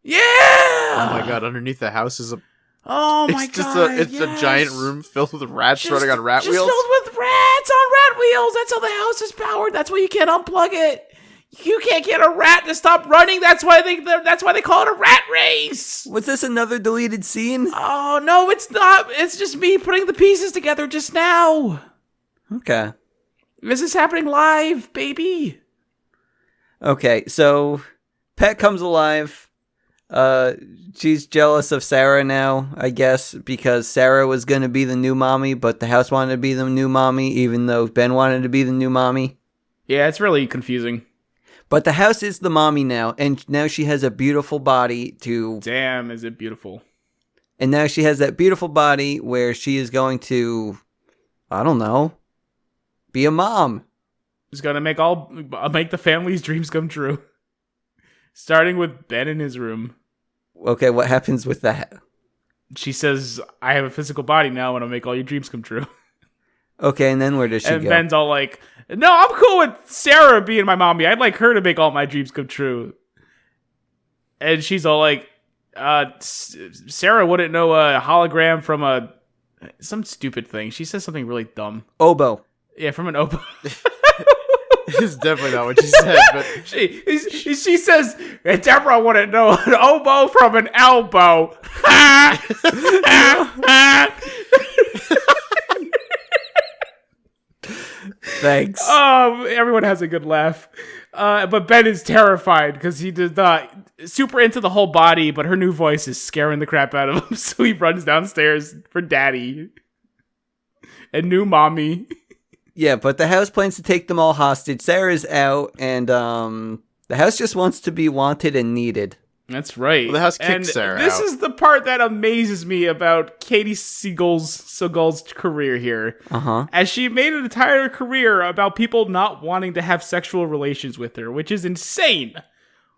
[SPEAKER 1] Yeah!
[SPEAKER 3] Oh my god, underneath the house is a...
[SPEAKER 1] Oh my
[SPEAKER 3] It's just
[SPEAKER 1] god,
[SPEAKER 3] it's a giant room filled with rats running on rat
[SPEAKER 1] just
[SPEAKER 3] wheels.
[SPEAKER 1] filled with rats on rat wheels. That's how the house is powered. That's why you can't unplug it. You can't get a rat to stop running. That's why they call it a rat race.
[SPEAKER 2] Was this another deleted scene?
[SPEAKER 1] Oh no, it's not. It's just me putting the pieces together just now.
[SPEAKER 2] Okay.
[SPEAKER 1] This is happening live, baby.
[SPEAKER 2] Okay, so Pet comes alive. She's jealous of Sarah now, I guess, because Sarah was going to be the new mommy, but the house wanted to be the new mommy, even though Ben wanted to be the new mommy.
[SPEAKER 1] Yeah, it's really confusing.
[SPEAKER 2] But the house is the mommy now, and now she has a beautiful body
[SPEAKER 1] Damn, is it beautiful.
[SPEAKER 2] And now she has that beautiful body where she is going to, I don't know, be a mom.
[SPEAKER 1] Just gonna make the family's dreams come true. Starting with Ben in his room.
[SPEAKER 2] Okay, what happens with that?
[SPEAKER 1] She says, I have a physical body now and I'll make all your dreams come true.
[SPEAKER 2] Okay, and then where does she
[SPEAKER 1] And
[SPEAKER 2] go?
[SPEAKER 1] Ben's all like, no, I'm cool with Sarah being my mommy. I'd like her to make all my dreams come true. And she's all like, Sarah wouldn't know a hologram from some stupid thing. She says something really dumb.
[SPEAKER 2] Oboe.
[SPEAKER 1] Yeah, from an oboe.
[SPEAKER 3] It's definitely not what she said, but
[SPEAKER 1] she says, Deborah wouldn't know an oboe from an elbow.
[SPEAKER 2] Thanks.
[SPEAKER 1] Oh, everyone has a good laugh. But Ben is terrified because he does not super into the whole body, but her new voice is scaring the crap out of him. So he runs downstairs for daddy and new mommy.
[SPEAKER 2] Yeah, but the house plans to take them all hostage. Sarah's out, and the house just wants to be wanted and needed.
[SPEAKER 1] That's right.
[SPEAKER 3] Well, the house kicked
[SPEAKER 1] and
[SPEAKER 3] Sarah
[SPEAKER 1] This
[SPEAKER 3] out.
[SPEAKER 1] is the part that amazes me about Katie Seagal's career here.
[SPEAKER 2] Uh-huh.
[SPEAKER 1] As she made an entire career about people not wanting to have sexual relations with her, which is insane.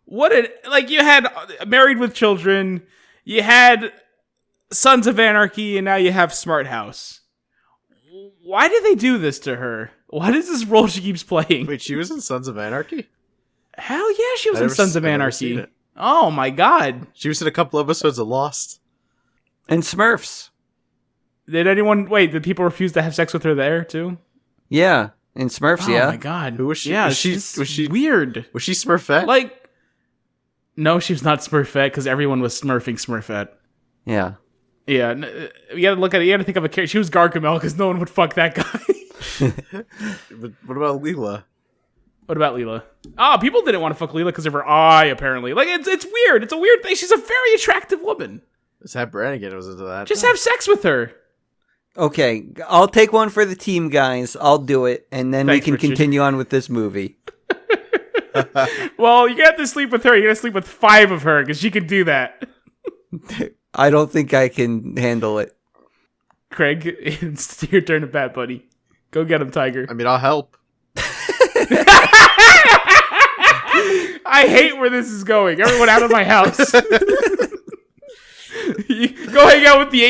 [SPEAKER 1] You had Married with Children, you had Sons of Anarchy, and now you have Smart House. Why did they do this to her? What is this role she keeps playing?
[SPEAKER 3] wait, she was in Sons of Anarchy?
[SPEAKER 1] Hell yeah, she was in
[SPEAKER 3] I've
[SPEAKER 1] Sons of
[SPEAKER 3] never
[SPEAKER 1] Anarchy.
[SPEAKER 3] seen it.
[SPEAKER 1] Oh my god.
[SPEAKER 3] She was in a couple episodes of Lost.
[SPEAKER 2] And Smurfs.
[SPEAKER 1] Did people refuse to have sex with her there too?
[SPEAKER 2] Yeah, in Smurfs,
[SPEAKER 1] Oh
[SPEAKER 2] yeah.
[SPEAKER 1] my god.
[SPEAKER 3] Who was she?
[SPEAKER 1] Yeah,
[SPEAKER 3] Was
[SPEAKER 1] she's
[SPEAKER 3] she-
[SPEAKER 1] weird.
[SPEAKER 3] Was she Smurfette?
[SPEAKER 1] No, she was not Smurfette because everyone was smurfing Smurfette.
[SPEAKER 2] Yeah.
[SPEAKER 1] Yeah, you gotta look at it. You gotta think of a character. She was Gargamel because no one would fuck that guy.
[SPEAKER 3] But what about Leela?
[SPEAKER 1] What about Leela? Oh, people didn't want to fuck Leela because of her eye, apparently. It's weird. It's a weird thing. She's a very attractive woman.
[SPEAKER 3] Zap Brannigan was into that.
[SPEAKER 1] Just have sex with her.
[SPEAKER 2] Okay, I'll take one for the team, guys. I'll do it, and then
[SPEAKER 1] Thanks,
[SPEAKER 2] we can
[SPEAKER 1] Richard.
[SPEAKER 2] continue on with this movie.
[SPEAKER 1] Well, you have to sleep with her. You gotta sleep with 5 of her because she can do that.
[SPEAKER 2] I don't think I can handle it.
[SPEAKER 1] Craig, it's your turn to bat, buddy. Go get him, Tiger.
[SPEAKER 3] I mean, I'll help.
[SPEAKER 1] I hate where this is going. Everyone out of my house. Go hang out with the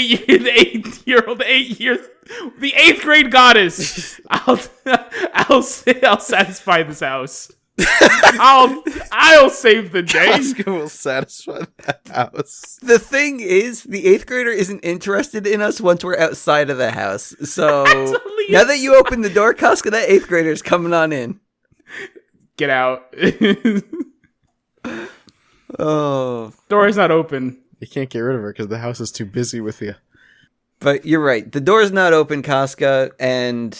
[SPEAKER 1] 8th grade goddess. I'll satisfy this house. I'll save the day.
[SPEAKER 3] Casca will satisfy that house.
[SPEAKER 2] The thing is, the 8th grader isn't interested in us once we're outside of the house. So now that you open the door, Casca, that 8th grader's coming on in.
[SPEAKER 1] Get out.
[SPEAKER 2] Oh.
[SPEAKER 1] Door is not open.
[SPEAKER 3] You can't get rid of her because the house is too busy with you.
[SPEAKER 2] But you're right. The door's not open, Casca, and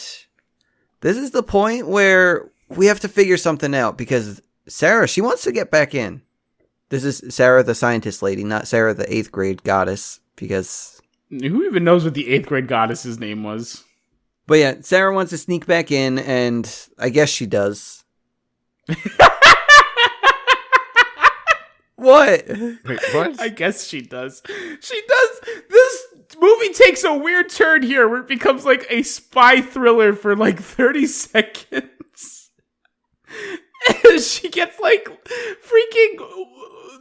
[SPEAKER 2] this is the point where we have to figure something out because Sarah, she wants to get back in. This is Sarah, the scientist lady, not Sarah, the 8th grade goddess, because...
[SPEAKER 1] Who even knows what the 8th grade goddess's name was?
[SPEAKER 2] But yeah, Sarah wants to sneak back in, and I guess she does. What?
[SPEAKER 3] Wait, what?
[SPEAKER 1] I guess she does. She does. This movie takes a weird turn here where it becomes like a spy thriller for like 30 seconds. And she gets like freaking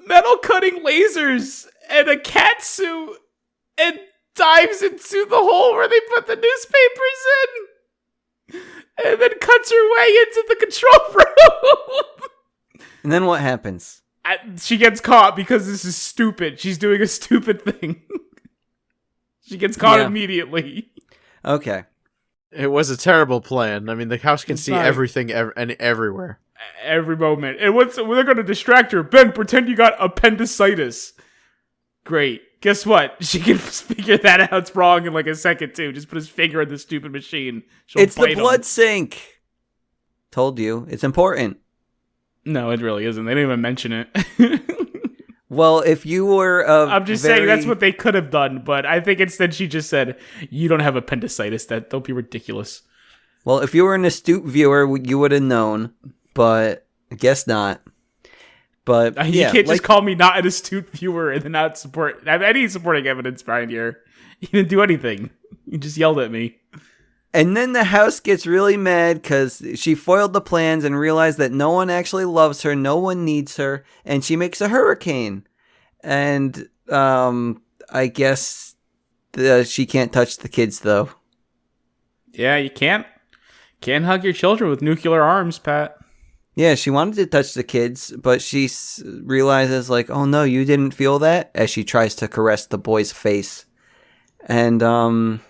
[SPEAKER 1] metal cutting lasers and a cat suit and dives into the hole where they put the newspapers in. And then cuts her way into the control room.
[SPEAKER 2] And then what happens?
[SPEAKER 1] She gets caught because this is stupid. She's doing a stupid thing. She gets caught immediately.
[SPEAKER 2] Okay.
[SPEAKER 3] It was a terrible plan. I mean, the house can see
[SPEAKER 1] not.
[SPEAKER 3] everything everywhere.
[SPEAKER 1] Every moment. And they're going to distract her. Ben, pretend you got appendicitis. Great. Guess what? She can figure that out wrong in like a second, too. Just put his finger in the stupid machine.
[SPEAKER 2] It's the blood sink. Told you. It's important.
[SPEAKER 1] No, it really isn't. They didn't even mention it.
[SPEAKER 2] Well, if you were
[SPEAKER 1] I'm just saying that's what they could have done, but I think instead she just said, you don't have appendicitis. Don't be ridiculous.
[SPEAKER 2] Well, if you were an astute viewer, you would have known, but I guess not. But
[SPEAKER 1] you can't just call me not an astute viewer and then not support. I have any supporting evidence behind here. You didn't do anything. You just yelled at me.
[SPEAKER 2] And then the house gets really mad because she foiled the plans and realized that no one actually loves her, no one needs her, and she makes a hurricane. And I guess she can't touch the kids, though.
[SPEAKER 1] Yeah, you can't hug your children with nuclear arms, Pat.
[SPEAKER 2] Yeah, she wanted to touch the kids, but she realizes, like, oh no, you didn't feel that? As she tries to caress the boy's face. And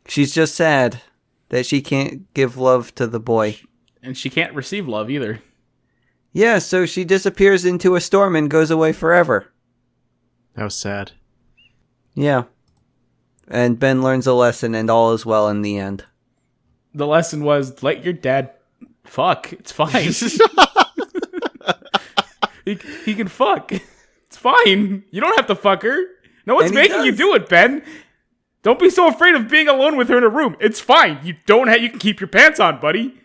[SPEAKER 2] she's just sad that she can't give love to the boy.
[SPEAKER 1] And she can't receive love either.
[SPEAKER 2] Yeah, so she disappears into a storm and goes away forever.
[SPEAKER 3] That was sad.
[SPEAKER 2] Yeah. And Ben learns a lesson and all is well in the end.
[SPEAKER 1] The lesson was, let your dad fuck. It's fine. he can fuck. It's fine. You don't have to fuck her. No one's making you do it, Ben. Don't be so afraid of being alone with her in a room. It's fine. You can keep your pants on, buddy.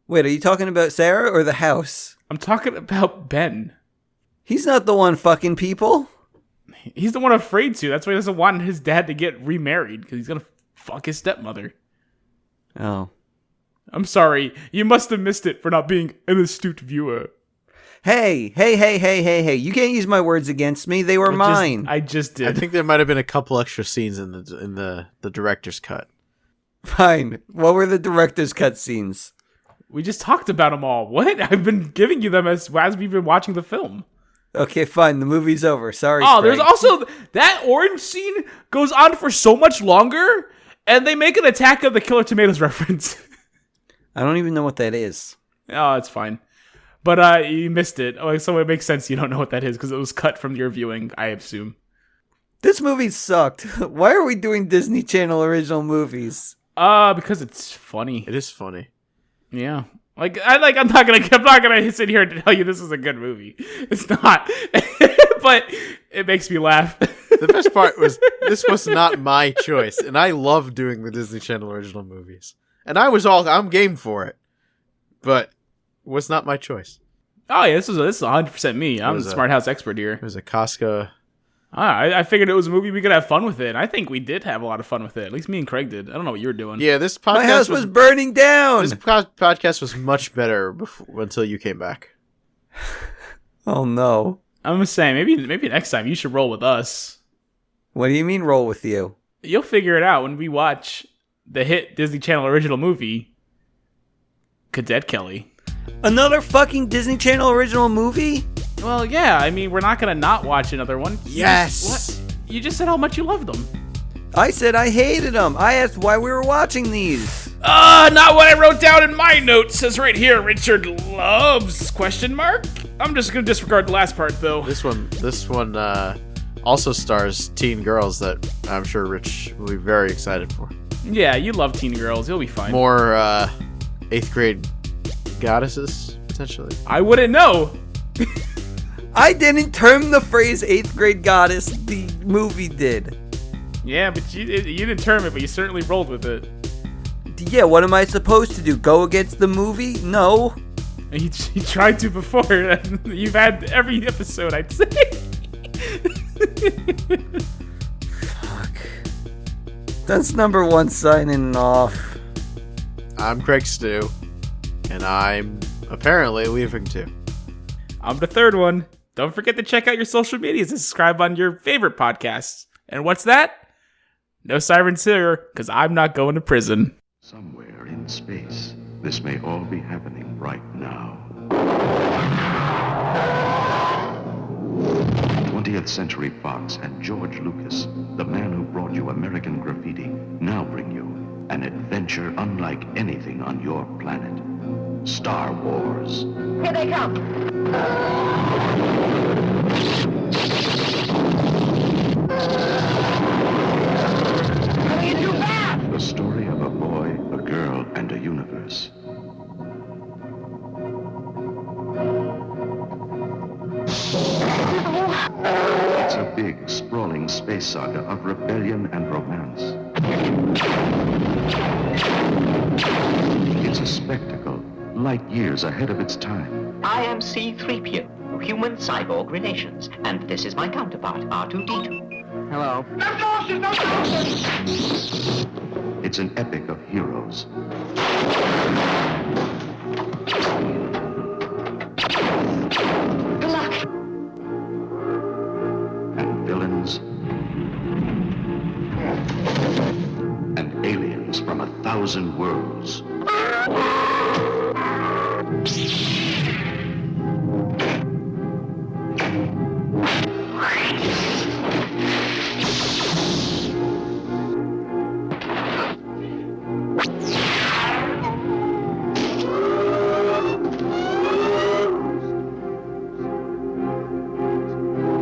[SPEAKER 2] Wait, are you talking about Sarah or the house?
[SPEAKER 1] I'm talking about Ben.
[SPEAKER 2] He's not the one fucking people.
[SPEAKER 1] He's the one afraid to. That's why he doesn't want his dad to get remarried, because he's going to fuck his stepmother.
[SPEAKER 2] Oh.
[SPEAKER 1] I'm sorry. You must have missed it for not being an astute viewer.
[SPEAKER 2] Hey. You can't use my words against me. They were mine.
[SPEAKER 1] I just did.
[SPEAKER 3] I think there might have been a couple extra scenes in the director's cut.
[SPEAKER 2] Fine. What were the director's cut scenes?
[SPEAKER 1] We just talked about them all. What? I've been giving you them as we've been watching the film.
[SPEAKER 2] Okay, fine. The movie's over. Sorry,
[SPEAKER 1] Oh,
[SPEAKER 2] Craig.
[SPEAKER 1] there's also... That orange scene goes on for so much longer, and they make an Attack of the Killer Tomatoes reference.
[SPEAKER 2] I don't even know what that is.
[SPEAKER 1] Oh, it's fine. But you missed it. Oh, so it makes sense you don't know what that is, because it was cut from your viewing, I assume. This
[SPEAKER 2] movie sucked. Why are we doing Disney Channel original movies?
[SPEAKER 1] Because it's funny.
[SPEAKER 3] It is funny.
[SPEAKER 1] Yeah. I'm not gonna sit here and tell you this is a good movie. It's not. But it makes me laugh.
[SPEAKER 3] The best part was this was not my choice, and I love doing the Disney Channel original movies. And I'm game for it. But it was not my choice.
[SPEAKER 1] Oh yeah, this is 100% me. I'm the smart house expert here.
[SPEAKER 3] It was a Casca.
[SPEAKER 1] I figured it was a movie we could have fun with it. And I think we did have a lot of fun with it. At least me and Craig did. I don't know what you were doing.
[SPEAKER 3] Yeah, this podcast
[SPEAKER 2] My house was burning down.
[SPEAKER 3] This podcast was much better until you came back.
[SPEAKER 2] Oh no.
[SPEAKER 1] I'm just saying, maybe next time you should roll with us.
[SPEAKER 2] What do you mean roll with you?
[SPEAKER 1] You'll figure it out when we watch the hit Disney Channel original movie, Cadet Kelly.
[SPEAKER 2] Another fucking Disney Channel original movie?
[SPEAKER 1] Well, yeah, I mean, we're not going to not watch another one.
[SPEAKER 3] Yes!
[SPEAKER 1] What? You just said how much you love them.
[SPEAKER 2] I said I hated them. I asked why we were watching these.
[SPEAKER 1] Not what I wrote down in my notes. Says right here, Richard loves, ? I'm just going to disregard the last part, though.
[SPEAKER 3] This one also stars teen girls that I'm sure Rich will be very excited for.
[SPEAKER 1] Yeah, you love teen girls. You'll be fine.
[SPEAKER 3] More 8th grade goddesses, potentially.
[SPEAKER 1] I wouldn't know.
[SPEAKER 2] I didn't term the phrase 8th grade goddess. The movie did.
[SPEAKER 1] Yeah, but you didn't term it, but you certainly rolled with it.
[SPEAKER 2] Yeah, what am I supposed to do? Go against the movie? No.
[SPEAKER 1] He tried to before. You've had every episode, I'd say.
[SPEAKER 2] Fuck. That's number 1 signing off.
[SPEAKER 3] I'm Craig Stew, and I'm apparently leaving too.
[SPEAKER 1] I'm the third one. Don't forget to check out your social medias and subscribe on your favorite podcasts. And what's that? No sirens here, because I'm not going to prison.
[SPEAKER 4] Somewhere in space, this may all be happening right now. 20th Century Fox and George Lucas, the man who brought you American Graffiti, now bring you an adventure unlike anything on your planet. Star Wars.
[SPEAKER 5] Here they come. Coming in too fast.
[SPEAKER 4] The story of a boy, a girl, and a universe. It's a big, sprawling space saga of rebellion and romance. It's a spectacle, light years ahead of its time.
[SPEAKER 6] I am C-3PO, human cyborg relations, and this is my counterpart, R2-D2.
[SPEAKER 5] Hello.
[SPEAKER 4] It's an epic of heroes.
[SPEAKER 5] Good luck.
[SPEAKER 4] And villains. And aliens from 1,000 worlds.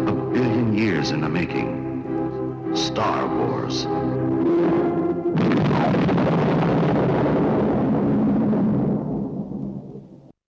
[SPEAKER 4] A billion years in the making. Star Wars.